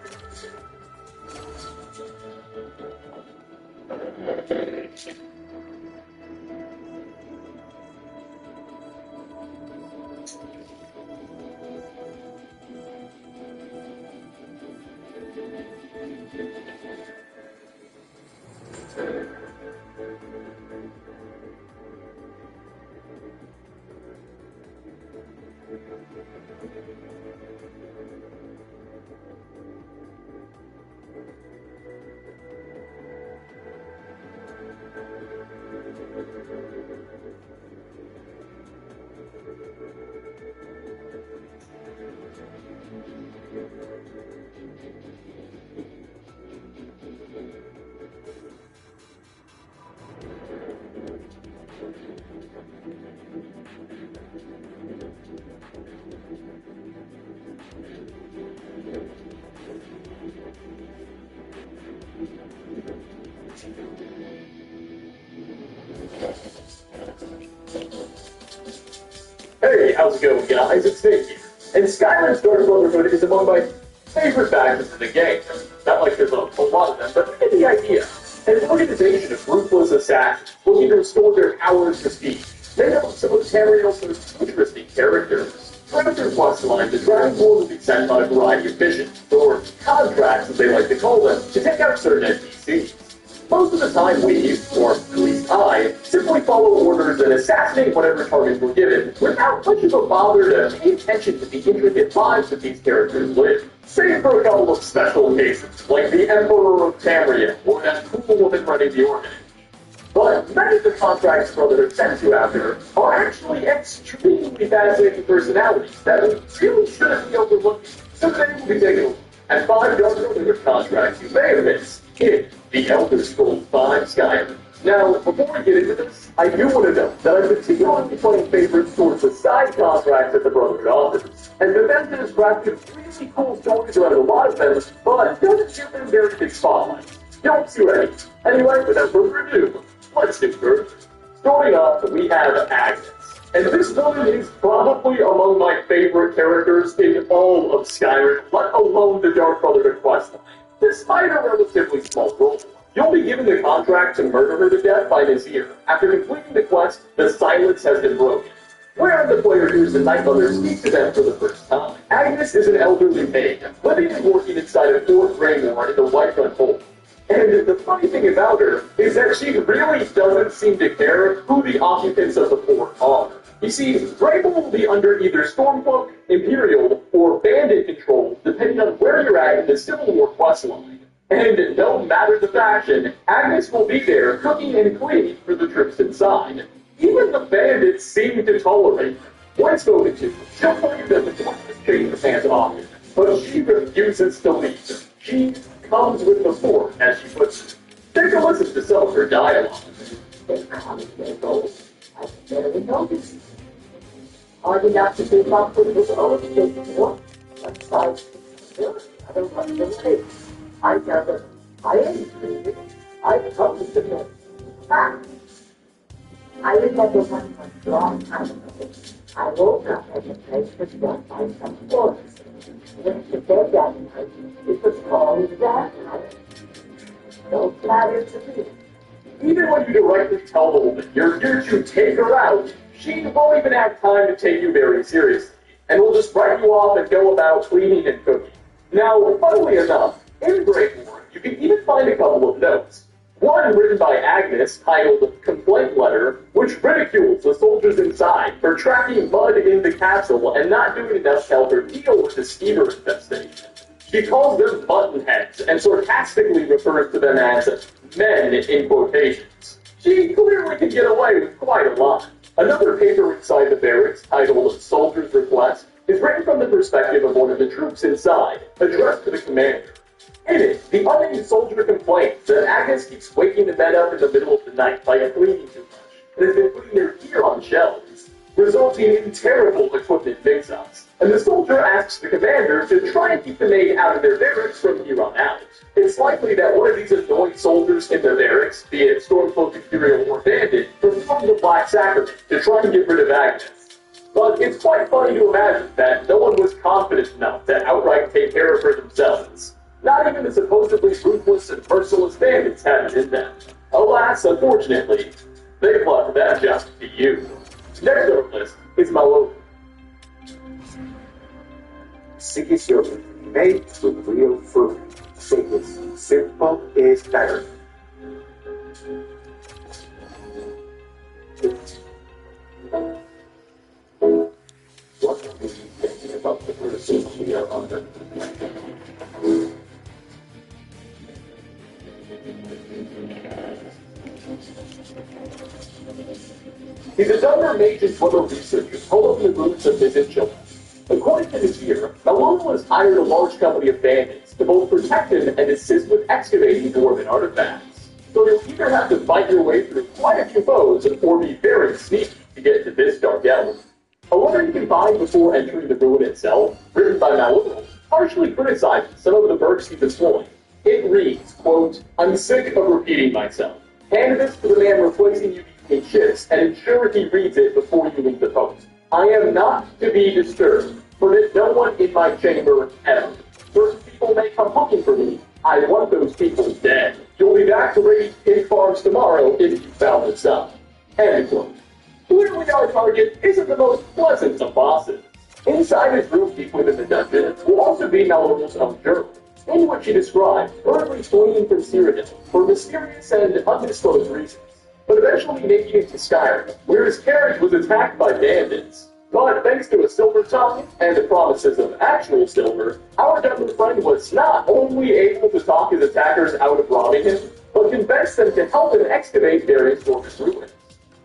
Hey, how's it going, guys? It's Nick here. And Skyland's Dark Brotherhood is among my favorite factions in the game. Not like there's a lot of them, but you get the idea. An organization of ruthless assassins looking to restore their powers to speed. They have some of Ontario's most interesting characters. Throughout their quest line, the Dragon Lord will be sent on a variety of missions, or contracts as they like to call them, to take out certain NPCs. Most of the time we, or at least I, simply follow orders and assassinate whatever targets we're given without much of a bother to pay attention to the intricate lives that these characters live. Save for a couple of special cases, like the Emperor of Tamriel, or that cool woman running the orphanage. But many of the contracts Brotherhood sends you after are actually extremely fascinating personalities that we really shouldn't be overlooking. So today we'll be taking a look at 5 Dark Brotherhood contracts you may have missed in the Elder Scrolls V Skyrim. Now, before we get into this, I do want to note that I'm particularly playing favorites towards the side contracts that the Brotherhood offers. And Bethesda has crafted really cool stories around a lot of them, but doesn't give them very big spotlights. Don't see what I mean. Anyway, without further ado, let's do first. Starting off, we have Agnes. And this woman is probably among my favorite characters in all of Skyrim, let alone the Dark Brotherhood questline. Despite a relatively small role, you'll be given the contract to murder her to death by Nazir. After completing the quest, the silence has been broken. Where the player hears the Night Mother speak to them for the first time. Agnes is an elderly maid, living and working inside a Fort Greymore in the Whiterun Hold. And the funny thing about her is that she really doesn't seem to care who the occupants of the fort are. You see, Grable will be under either Stormcloak, Imperial, or Bandit control, depending on where you're at in the Civil War quest line. And no matter the faction, Agnes will be there cooking and cleaning for the troops inside. Even the bandits seem to tolerate her. When spoken to, she'll tell you that the fort has changed hands often, but she refuses to leave. She comes with the fort, as she puts it. Take a listen to some of her dialogue. They come and they go. I barely noticed. Hard enough to keep up with this old big war. One side's still, the other one's away. I tell them, I ain't leaving. I've come to them. Ha! I remember one long time ago. I woke up at the place was run by some boys. Went to bed that night. It was called that night. No flatter to me. Even when you directly tell the woman you're here to take her out, she won't even have time to take you very seriously, and will just write you off and go about cleaning and cooking. Now, funnily enough, in Great War, you can even find a couple of notes. One written by Agnes, titled Complaint Letter, which ridicules the soldiers inside for tracking mud in the castle and not doing enough to help her deal with the skeever infestation. She calls them buttonheads and sarcastically refers to them as men in quotations. She clearly can get away with quite a lot. Another paper inside the barracks, titled Soldier's Request, is written from the perspective of one of the troops inside, addressed to the commander. In it, the unnamed soldier complains that Agnes keeps waking the men up in the middle of the night by cleaning too much, and has been putting their gear on shelves, resulting in terrible equipment mix-ups. And the soldier asks the commander to try and keep the maid out of their barracks from here on out. It's likely that one of these annoying soldiers in their barracks, be it Stormcloak, Imperial, or Bandit, performed the Black Sacrament to try and get rid of Agnes. But it's quite funny to imagine that no one was confident enough to outright take care of her themselves. Not even the supposedly ruthless and merciless bandits had it in them. Alas, unfortunately, they've left that job to you. Next on the list is Malone. Seek your made with real food. Seek is simple is better. What are you thinking about the person we are under? He's a Dunmer Mage's Twitter researcher, told him the roots of his children. According to this year, Malone has hired a large company of bandits to both protect him and assist with excavating dwarven artifacts. So you'll either have to fight your way through quite a few foes or be very sneaky to get to this dark alley. A letter you can find before entering the ruin itself, written by Malone, partially criticizes some of the works he's employing. It reads, quote, "I'm sick of repeating myself. Hand this to the man replacing you between shifts and ensure he reads it before you leave the post. I am not to be disturbed. Permit no one in my chamber ever. Certain people may come looking for me. I want those people dead. You'll be back to raid pig farms tomorrow if you found this out." End quote. Clearly our target isn't the most pleasant of bosses. Inside his room deep within the dungeon will also be Malone's own journal, in which he described early fleeing from Cyrodiil for mysterious and undisclosed reasons, but eventually making it to Skyrim, where his carriage was attacked by bandits. But thanks to a silver tongue and the promises of actual silver, our Dunmer friend was not only able to talk his attackers out of robbing him, but convinced them to help him excavate various fortress ruins.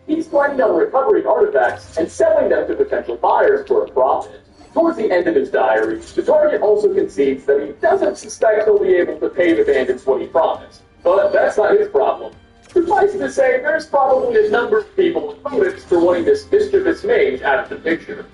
He's planning on recovering artifacts and selling them to potential buyers for a profit. Towards the end of his diary, the target also concedes that he doesn't suspect he'll be able to pay the bandits what he promised. But that's not his problem. Suffice it to say, there's probably a number of people with motives for wanting this mischievous mage out of the picture.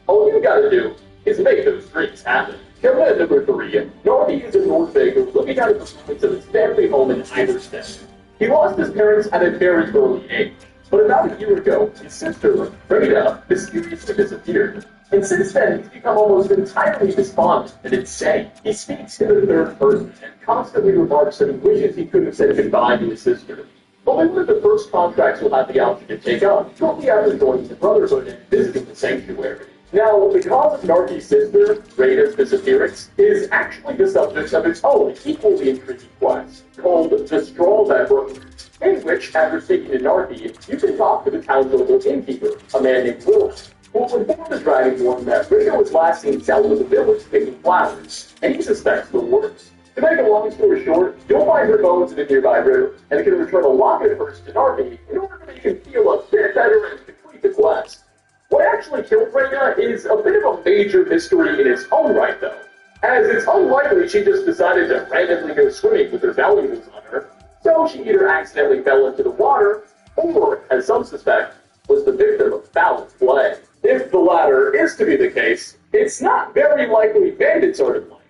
All you gotta do is make those dreams happen. Coming at number 3, Norby is a Nordvaker looking out at the ruins of his family home in Iverstead. He lost his parents at a very early age, but about a year ago, his sister, Rita, mysteriously disappeared. And since then, he's become almost entirely despondent and insane. He speaks in the third person and constantly remarks that he wishes he could have said goodbye to his sister. Only one of the first contracts he'll have the option to take up shortly after joining the Brotherhood and visiting the Sanctuary. Now, the cause of Narki's sister, Rita's disappearance, is actually the subject of its own equally intriguing plot. quest called The Straw That Broke, in which, after speaking to Narky, you can talk to the town's local innkeeper, a man named Will, who will inform the Dragonborn that Rico was last seen south of the village picking flowers, and he suspects the worst. To make a long story short, you'll find her bones in a nearby river, and can return a locket first to Narky in order to make him feel a bit better and complete the quest. What actually killed Rhea is a bit of a major mystery in its own right, though, as it's unlikely she just decided to randomly go swimming with her valuables on her, so she either accidentally fell into the water, or, as some suspect, was the victim of foul play. If the latter is to be the case, it's not very likely bandits are to blame,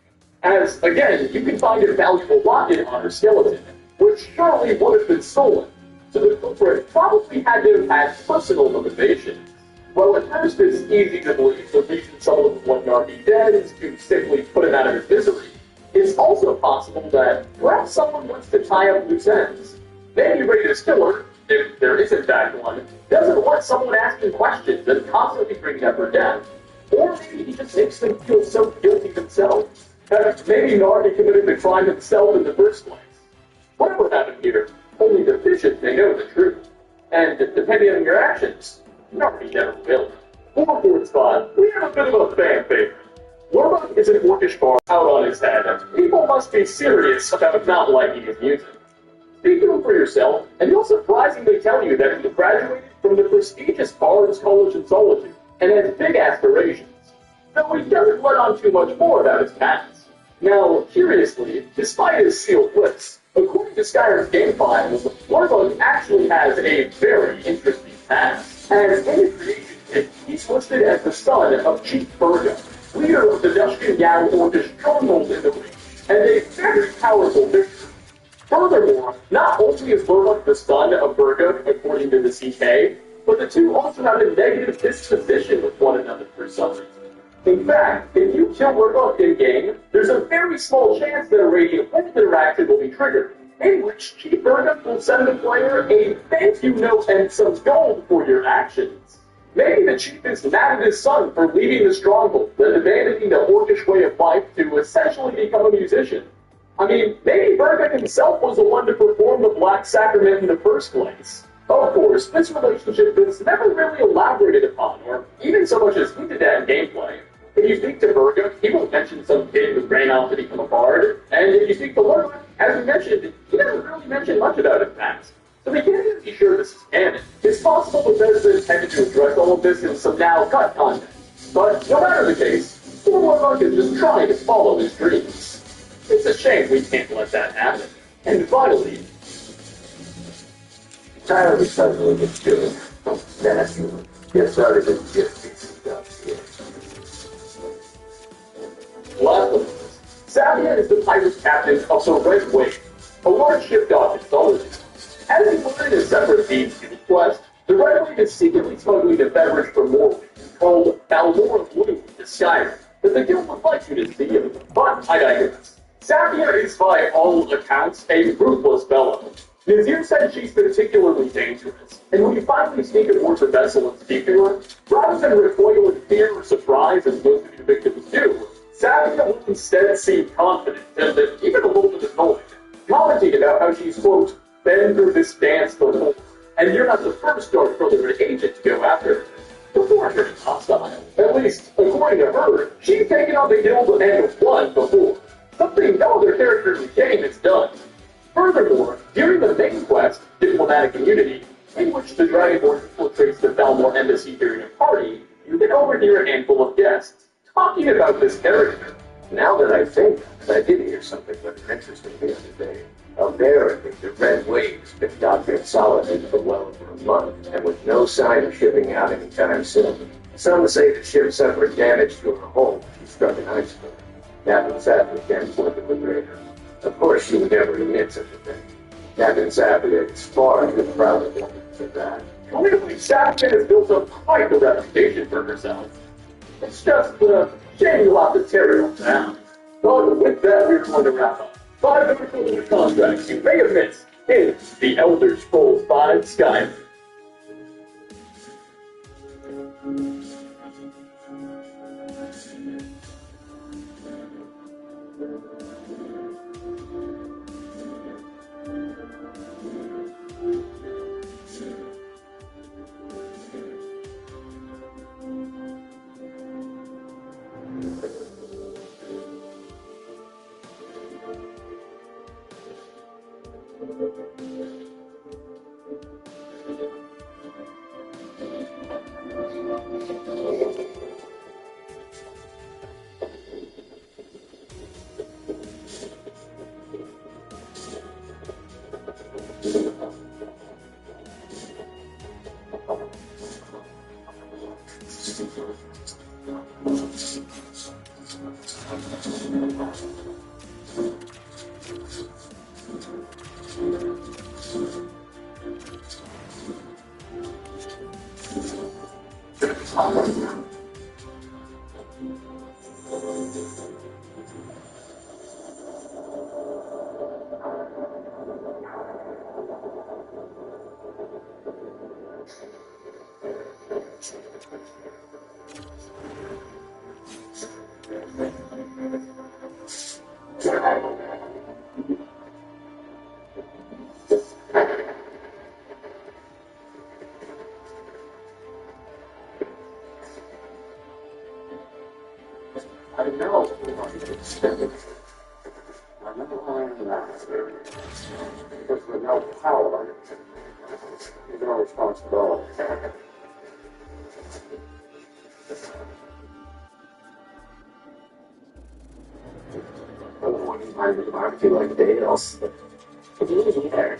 as, again, you can find a valuable locket on her skeleton, which surely would have been stolen, so the culprit probably had to have had personal motivation. Well, at first it's easy to believe the reason someone would want Narky dead is to simply put him out of his misery. It's also possible that perhaps someone wants to tie up loose ends. Maybe Rita's killer, if there is in fact one, doesn't want someone asking questions and constantly bringing up her death. Or maybe he just makes them feel so guilty themselves. Maybe Narky committed the crime himself in the first place. Whatever happened here, only the vicious may know the truth. And depending on your actions, Narky never will. For our fourth spot, we have a bit of a fan favorite. Lurbuck is an orcish bard out on his head, and people must be serious about not liking his music. Speak to him for yourself, and he'll surprisingly tell you that he graduated from the prestigious Bards College in Solitude, and has big aspirations, though he doesn't let on too much more about his past. Now, curiously, despite his sealed lips, according to Skyrim's game files, Lurbuck actually has a very interesting past. As in his creation kit, he's listed as the son of Chief Burga, leader of the Dushkin Gal Orcish stronghold in the Reach, and a very powerful victor. Furthermore, not only is Lurbuck the son of Burga, according to the CK, but the two also have a negative disposition with one another for some reason. In fact, if you kill Lurbuck in-game, there's a very small chance that a Radiant Wolf interaction will be triggered, in which Chief Burga will send the player a thank you note and some gold for your actions. Maybe the Chief is mad at his son for leaving the stronghold and abandoning the orcish way of life to essentially become a musician. I mean, maybe Burga himself was the one to perform the Black Sacrament in the first place. Of course, this relationship is never really elaborated upon, or even so much as hinted at in gameplay. If you speak to Burga, he will mention some kid who ran off to become a bard, and if you speak to Lurbuck, as we mentioned, he doesn't really mention much about his past. So we can't even be sure this is canon. It's possible Bethesda intended to address all of this in some now cut content. But no matter the case, Lurbuck is just trying to follow his dreams. It's a shame we can't let that happen. And finally, Tyler suddenly gets good. That's you. Get started with just last of us, Savia is the pirate captain of the Red Wave, a large ship docked in Solitude. As included in a separate Thieves Guild quest, the Red Wave is secretly smuggling a beverage from Morrowind called Balmora Blue to Skyrim that the guild would like you to see, but I digress. Savia is, by all accounts, a ruthless fellow. Nazir said she's particularly dangerous, and when you finally sneak aboard the vessel and speak to her, rather than recoil in fear or surprise as most of your victims do, Savia will instead seem confident and even a little bit annoyed, commenting about how she's, quote, been through this dance before, and you're not the first Dark Brotherhood agent to go after her. Before turning hostile. At least, according to her, she's taken on the guild and won before. Something no other character in the game has done. Furthermore, during the main quest, Diplomatic Immunity, in which the Dragonborn infiltrates the Balmor embassy during a party, you can overhear a handful of guests talking about this character. Now that I think, I did hear something rather interesting the other day. Apparently, the Red Wave's been docked in Solitude for well over a month, and with no sign of shipping out anytime soon. Some say the ship suffered damage to her hull when she struck an iceberg. Captain Savia can't afford the liberator. Of course, she would never admit such a thing. Captain Savia is far too proud of it for that. Clearly, Savia has built up quite a reputation for herself. It's just shame you'll have to tear it all down. But with that, we're going to wrap up. 5 important contracts you may have missed in The Elder Scrolls V Skyrim. I know I am that. Because with no power, there's no responsibility. I feel like Dale's. Me either.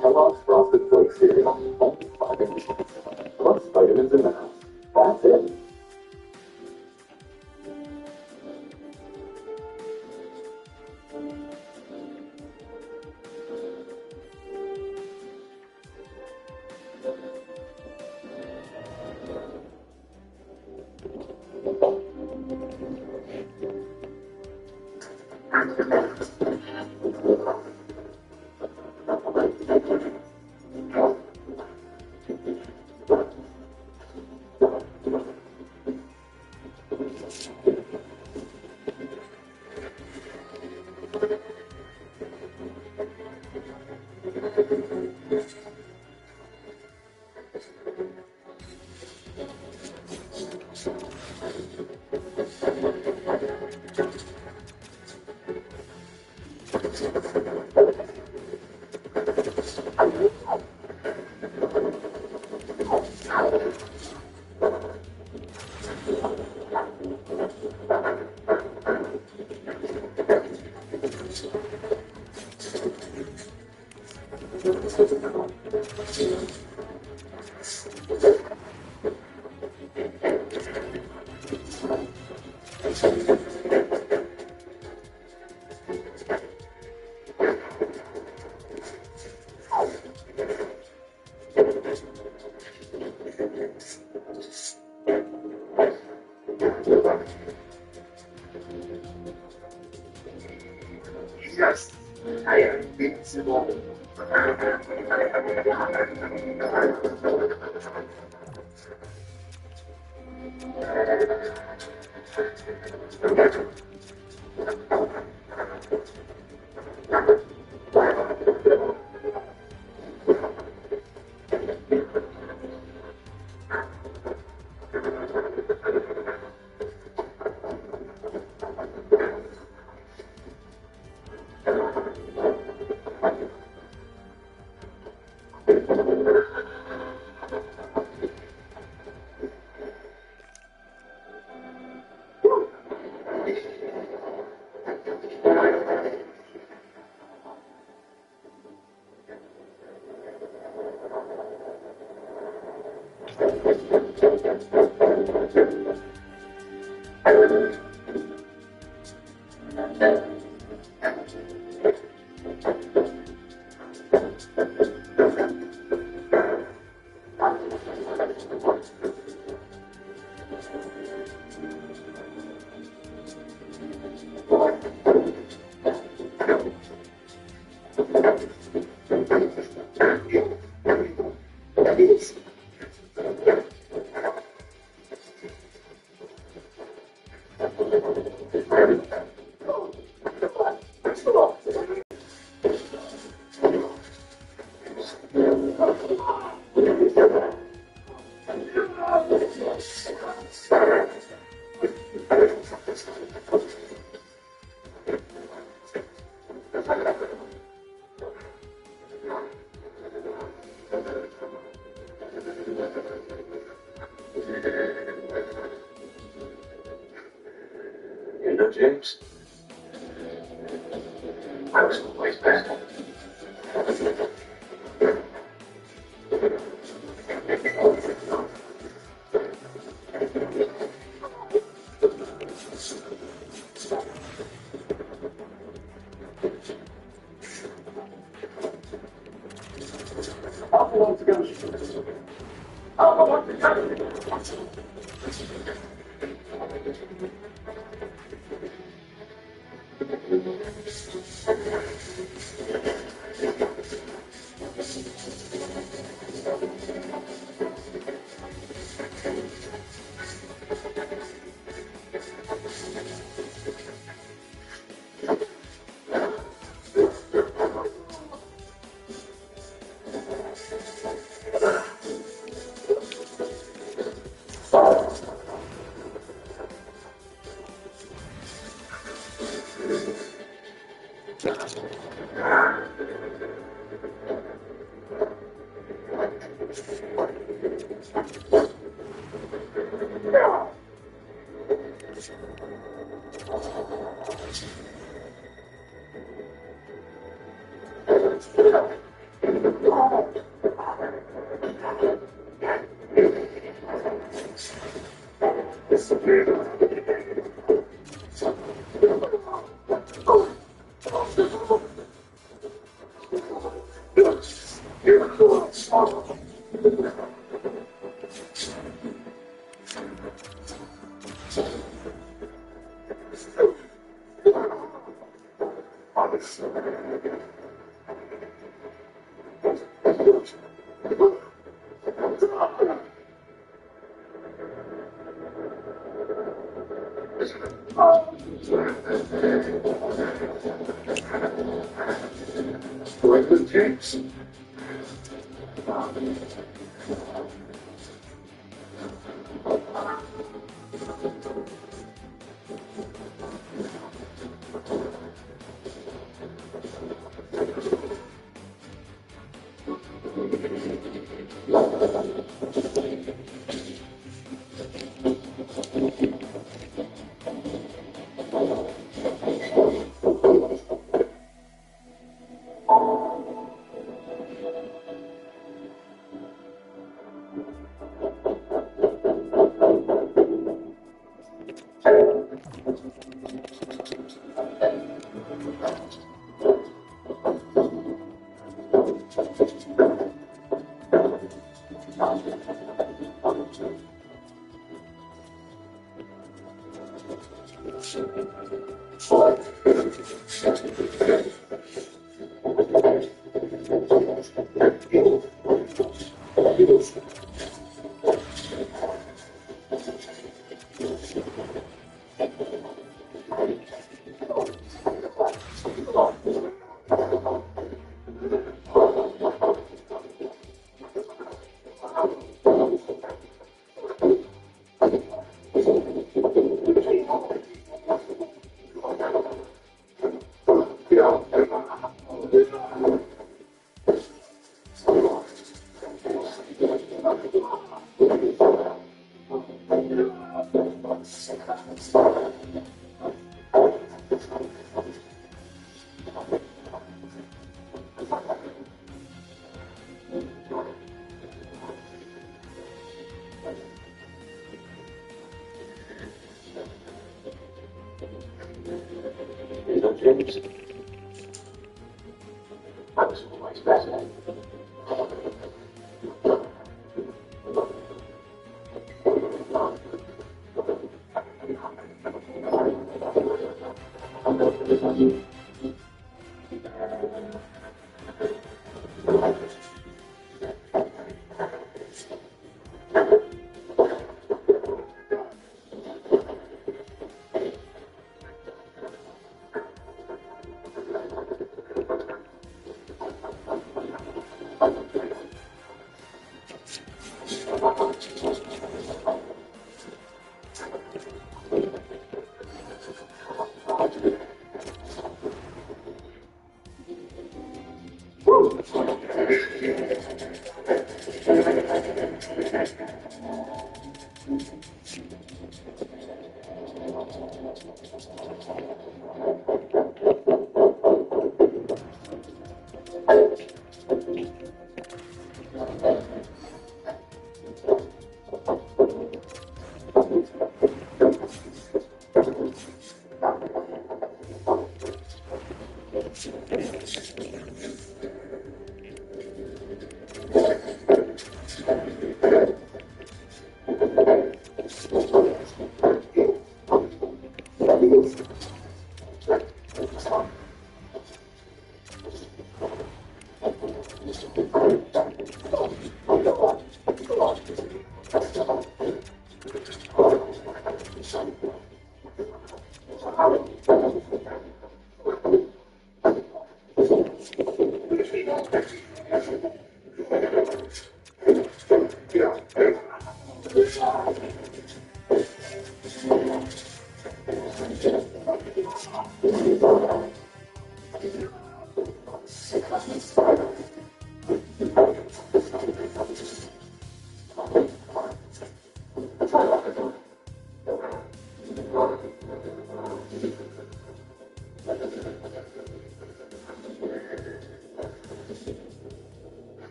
Kellogg's Frosted Flakes cereal, only 5 ingredients, plus vitamins and minerals. That's it. Yes, I am invincible. You know, James, I was always bad. Brooklyn James. James. I was always fascinated.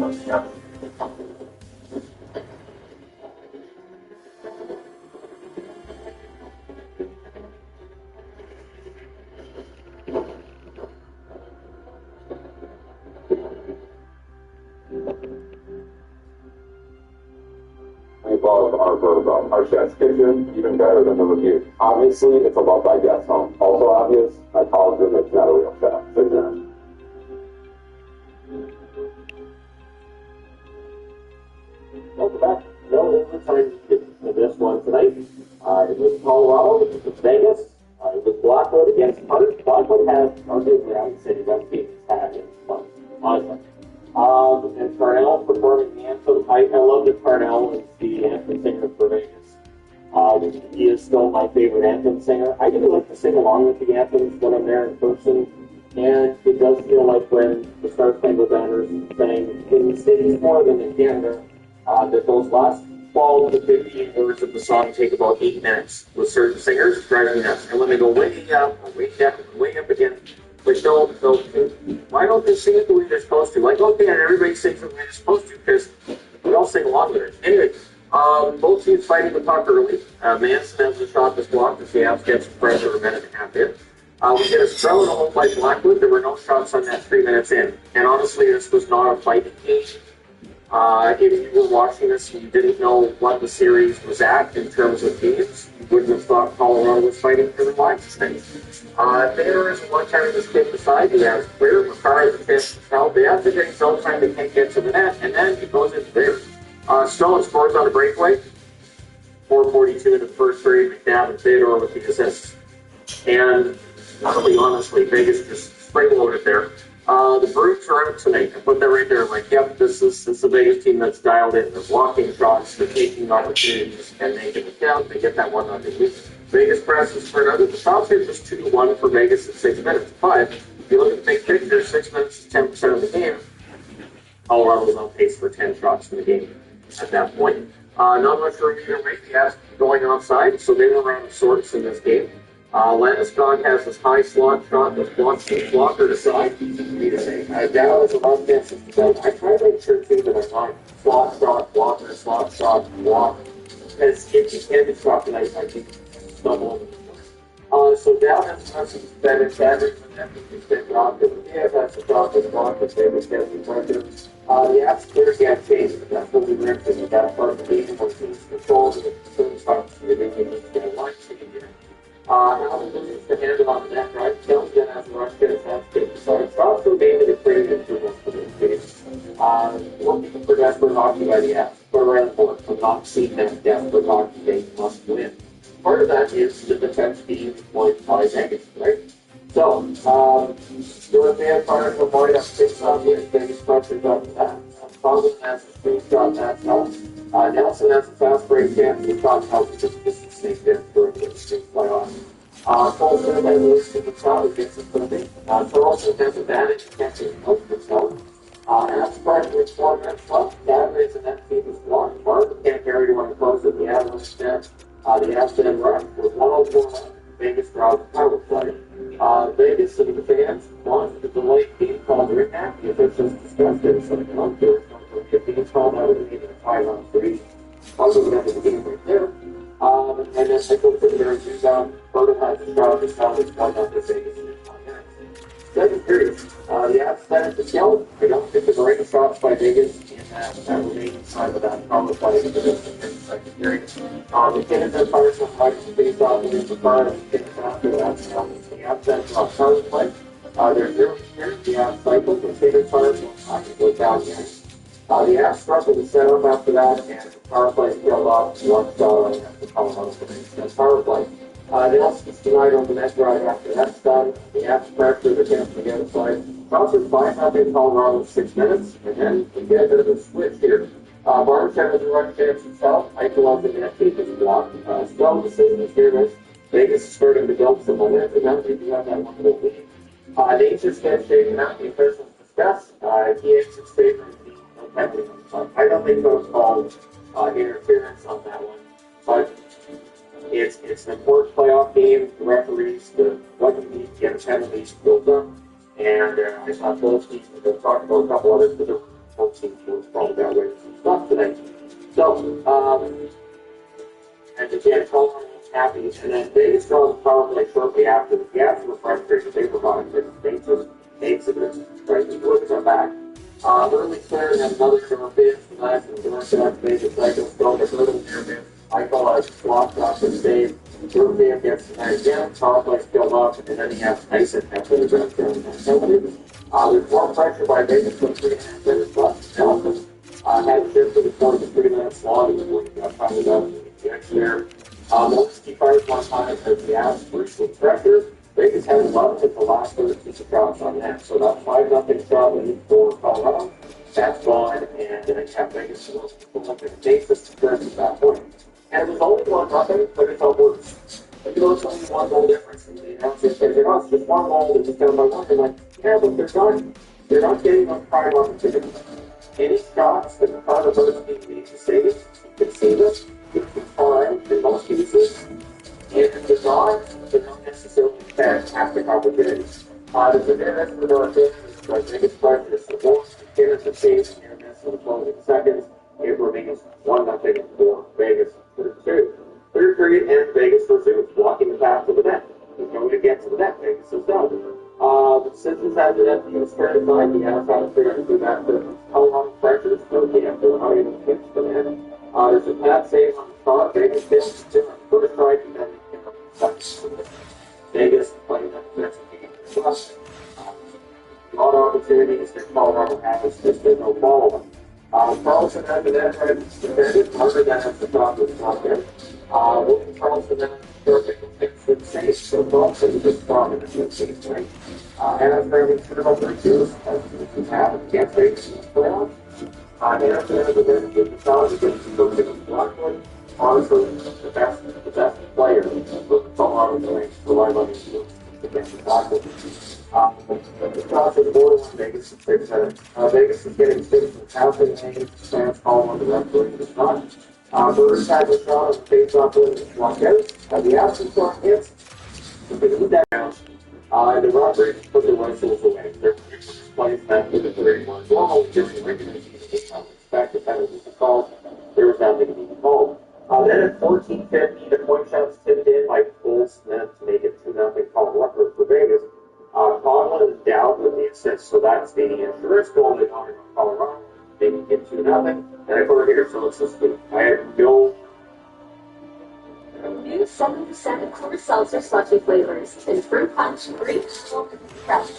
We love our Verbo, our chef's kitchen, even better than the review. Obviously, it's a love by guest home. Also obvious, my college roommate's not a real chef. So, yeah. Welcome back. No overtime in this one tonight. It was Colorado, it was Vegas, it was Blackwood against Hunter. Blackwood has arguably, I would say, the best team it's had in fun, honestly. And Carnell performing the anthem. I love that Carnell is the anthem singer for Vegas. He is still my favorite anthem singer. I do like to sing along with the anthems when I'm there in person. And it does feel like when the Star Spangled Banner is saying in the cities more than in Canada, that those last 12 to 15 words of the song take about 8 minutes with certain singers. It drives me nuts. And when they go way up, way up again, but why don't they sing it the way they're supposed to? Like, okay, and everybody sings it the way they're supposed to because we all sing along with it. Anyway, both teams fighting the puck early. Manson has a shot that's blocked as the Avs get some pressure a minute and a half in. We get a spell in a home by Blackwood. There were no shots on that 3 minutes in. And honestly, this was not a fighting game. If you were watching this and you didn't know what the series was at in terms of teams, you wouldn't have thought Colorado was fighting for the lines thing. There is one time this kid beside the Avs clear. McCarr has a chance to tell. The Avs are getting so time they can't get to the net, and then he goes into there. Stone scores on a breakaway. 4:42 in the first period. McNabb and Theodore with the assists. And really, honestly, Vegas just spring-loaded there. The Bruins are out tonight. I put that right there. Like, yep, this is a Vegas team that's dialed in. They're blocking shots, they're taking opportunities, and they get it down. They get that 1-0 lead. Vegas presses for another. The shots are just 2-1 for Vegas in 6 minutes. But if you look at the big picture, 6 minutes is 10% of the game. Colorado was on pace for 10 shots in the game at that point. Not much room either way. The Avs going offside, so they were out of sorts in this game. Landeskog has his high slot shot that blocks the blocker aside. Dallas is on defensive. I try to make sure too that I'm not slot shot, blocker, slot shot, block. Because if you can't be shot tonight, I think stumble. So Dallas has some better standards than them. He's been dropped. Yeah, that's a drop that's blocked. But they would get the pressure. The Avs clear gap chase. That's what we mentioned in that part of the game where teams control the certain shots. They didn't even get a line to get Allen loses the handle on the net drive. Kills then has a rush get his hands kicked aside. Shots were made to create improvements for this game. Looking for desperate hockey by the Avs. But around for it. I'm not seeing that desperate hockey they must win. Part of that is the defense being employed by Vegas, right? So, your fan fires will point up 6 on the Vegas pressures up to that. Conlon has a screenshot that helps. Nelson has a fast break chance to shot help just to sneak in for the playoff. Colson has a list to the top against the Sunday. Charleston has advantage against the help himself. As pressure with 4 minutes left, Gavin is an empty was blocked. Martin can't carry to one close at the Avalanche net. The Avs then run with 104 left. Vegas draws power play. Vegas and the fans want the delayed game called Ricknack. The officials discussed it, so they don't do it. If the game's called out, it would be a 5-on-3. Also, we have the game right there. And then they go to the rebound. Berta has a shot. This time it's 1-0 to Vegas in 20 minutes. Second period. The Avs started to kill. I don't think there's a range of shots by Vegas in that remaining time of that power play in the second period. The Canada fires some fights to face off against the car and get after that. The Avs then drop power play. They're 0 here. The Avs cycle. The Canada fires some go down here. The Avs struggled to set up after that, and the power play killed off one shot at the Colorado power play. Nelson's denied on the net drive after that's done. The Avs pressure the chance to get aside. Crosses 5-0 Colorado in 6 minutes, and then we get a bit of a switch here. Barbershop has a run chance himself. Eichel on the net, keep his block. Still decision is here. Vegas is starting to build some momentum. Now we do have that one little lead. Nature's getting shaken out. The officials discuss. He is in favor of the I don't think those called interference on that one, but it's an important playoff game. The referees, what you need to get penalties built up, and I thought both teams, we'll talk about a couple others, but the 14 teams probably got rid of some stuff tonight. So, and again, Colorado was happy. And then Vegas draws the power play shortly after. The Avs were frustrated. They were buying this. They just made some right? They would come back. Early clear and another short pitch. Last and Dorchak made the cycle. Still the little near miss. I call it a swap drop and save. Dorchak gets the night again. Power play still up. And then he has Tyson after the rest of the there's more pressure by Vegas with 3.5 minutes left. Nelson had shift to the point of 3 minutes long before he got tied up. Next year, Nowitzki fires one time as the Avs briefly pressure. Vegas had 11 at the last 13 shots on that. So that 5-0 shot lead for Colorado. That's gone, and then it kept Vegas to look at Davis to first at that point. And it was only 1-0, but it felt worse. But you know, it's only 1 goal difference. And the announcers said, oh, it's just 1 goal, they're just down by 1. They're like, yeah, but they're not getting a prime opportunity. Any shots that the front of those teams need to save, you can see this. It's fine in most cases. And the dogs are not necessarily fantastic opportunities. There's a minute for the North my biggest question is the most hitters have saved in this for the closing seconds. It remains 1-0 for Vegas. Third period, and Vegas resumes blocking the path to the net. There's no way to get to the net. Vegas is done. But since it's had the net to use fair design, the NFL figured to do that for Colorado pressures. So they have to not even pitch the net. There's a pad save on the spot. Vegas fails to on first strike, and then they came up second. Vegas playing that next game. A lot of opportunities that Colorado has, just there's no follow-up. Carlson had the net right defended. Harder than at the top was not there. William Carlson then perfect good save. So Carlson just brought in a good save, right? And I'm very sure about their two. As you have, can't take playoffs. And after that, the then get the solid against the coach of Blackwood. Honestly, the best player for Colorado going to rely on his against the Blackwood. The cross of the border in Vegas is 6-7. Vegas is getting 6 from Townsend, fans call on the referee does not. Brewers had the shot on the face-off with the lockout. The absence of hits, they need that down. And the referee put the whistles away. They're plays that with the 31. Normally, just the regular season, expect the penalties to call. There was nothing to be called. Then at 14:50, the point shots tipped in by Cole Smith to make it 2-0 Colorado for Vegas. Conlon is down with the assist, so that's the insurance goal they wanted from Colorado. They can get 2-0. And I put it here, so it's just good. I have no. New 7% Clear Seltzer slushy flavors and fruit punch, grape, milk, and fresh.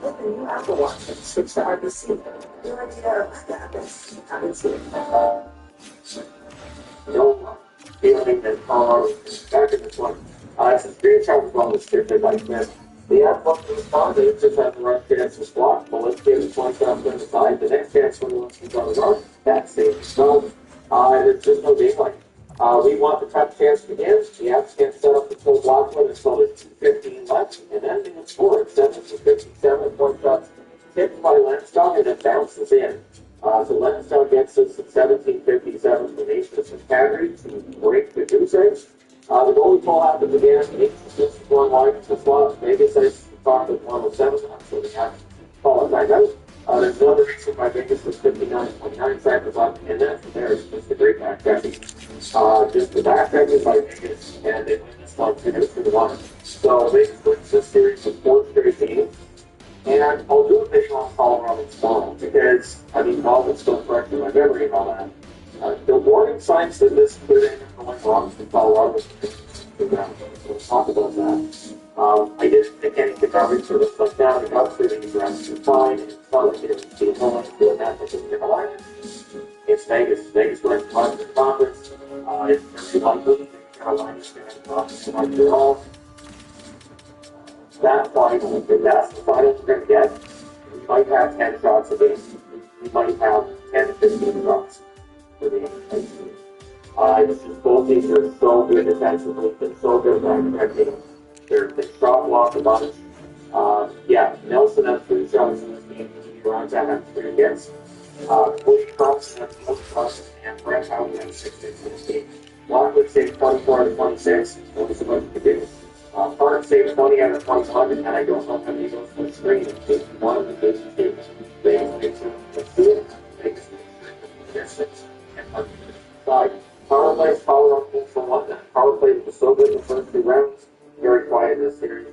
The new Apple Watch has switched to RBC. No idea what happens. Haven't seen it. No feeling that Colorado is back in this one. It's a screenshot was well restricted by Smith. The athletic to respond, they just have the right chance to block. Well, let's give it 20 shots on the side. The next chance when he wants to go to the run, that's safe. So, there's just no daylight. We want the tough chance to begin. The Avs can't set up the full block win until there's 2:15 left, and then they can score at 7-57 point shots. Tipped by Landstrom, and it bounces in. So Landstrom gets us at 17:57 from Aces and Cadry to break the goose eggs. The goalie call happens again. Aces just one wide to the slot. Vegas says talk with 107, so they have to call it back out. There's another reason by Vegas with 59.9 seconds left, and then from there it's just a great backtracking. Just the backtracking by Vegas, and they win this one 2-1. So Vegas wins this series with 4 straight games. And I'll do a video on Colorado tomorrow because, I mean, all that's still fresh in my memory and all that. The warning signs that this could end up going wrong for Colorado. So we'll talk about that. I didn't think anything garbage or looks like that. I got through these rounds to fine. It's not like it was being home like doing that because of Carolina. It's Vegas. Vegas went to the conference. It's very likely that Carolina's going to come to Montreal. That final, if that's the final we're going to get, we might have 10 shots a game. We might have 10 to 15 shots for the entire team. It's just both teams are so good defensively, they're so good at protecting. They shot block a bunch. Nelson had 3 shots in this game. He runs out had 3 against. Cody Thompson had 4 shots, and Brett Howard had 6 in this game. One would say 24 out of 26. What is supposed to do? Current say 20 out of 21, and I don't know how many goes to the screen. It's one of the big two. Vegas makes it. Vegas makes it. And side. Power plays, power on full for one. Power play was so good in the first two rounds. Very quiet in this series.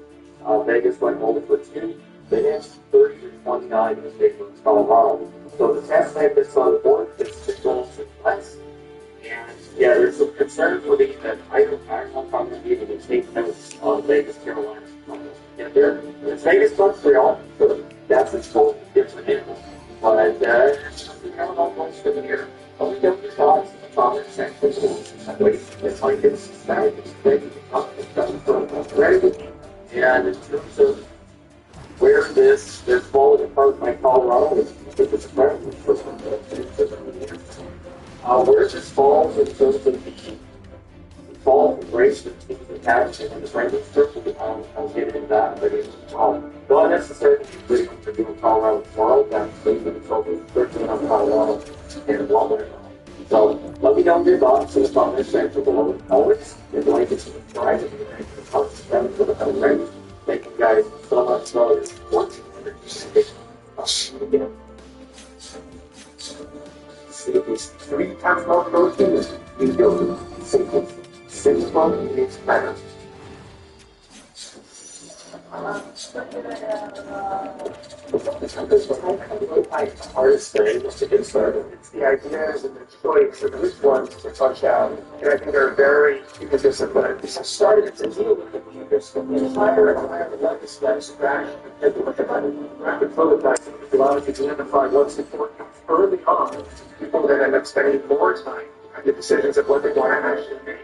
Vegas went 0 for 2. They had 30 to 29 in the state of Colorado. So the test type that's on the board is 6 goals and less. And yeah, there's some concerns with it that I don't know if I'm going to be able to take notes on Vegas, Carolina. Yeah, it's Vegas, Montreal, so that's a totally different animal. But we have all goals for the year. But we don't thoughts in the comments section. It's like it's static, it's great, it's ready. And in terms of where this falling apart by Colorado, it's incredible. Where this falls in terms of the fall from grace to the team's attacks and the Brandon Circle, I'll get into that, but not necessarily great for doing Colorado tomorrow. That's the focus 13 on Colorado and Walmart. So let me know your thoughts in the comments section below. Always, if you like it, subscribe and comment for the friends. Thank you guys so much for watching. It's 3 times more protein. You go simple is better. The hardest thing is to get started. It's the ideas and the choice of which ones to touch out. And I think they're very interdisciplinary. So starting to deal with the computers from the entire legislative strategy. And look at rapid prototyping. It allows you to identify what's important early on. People that end up spending more time on the decisions of what they want to actually make.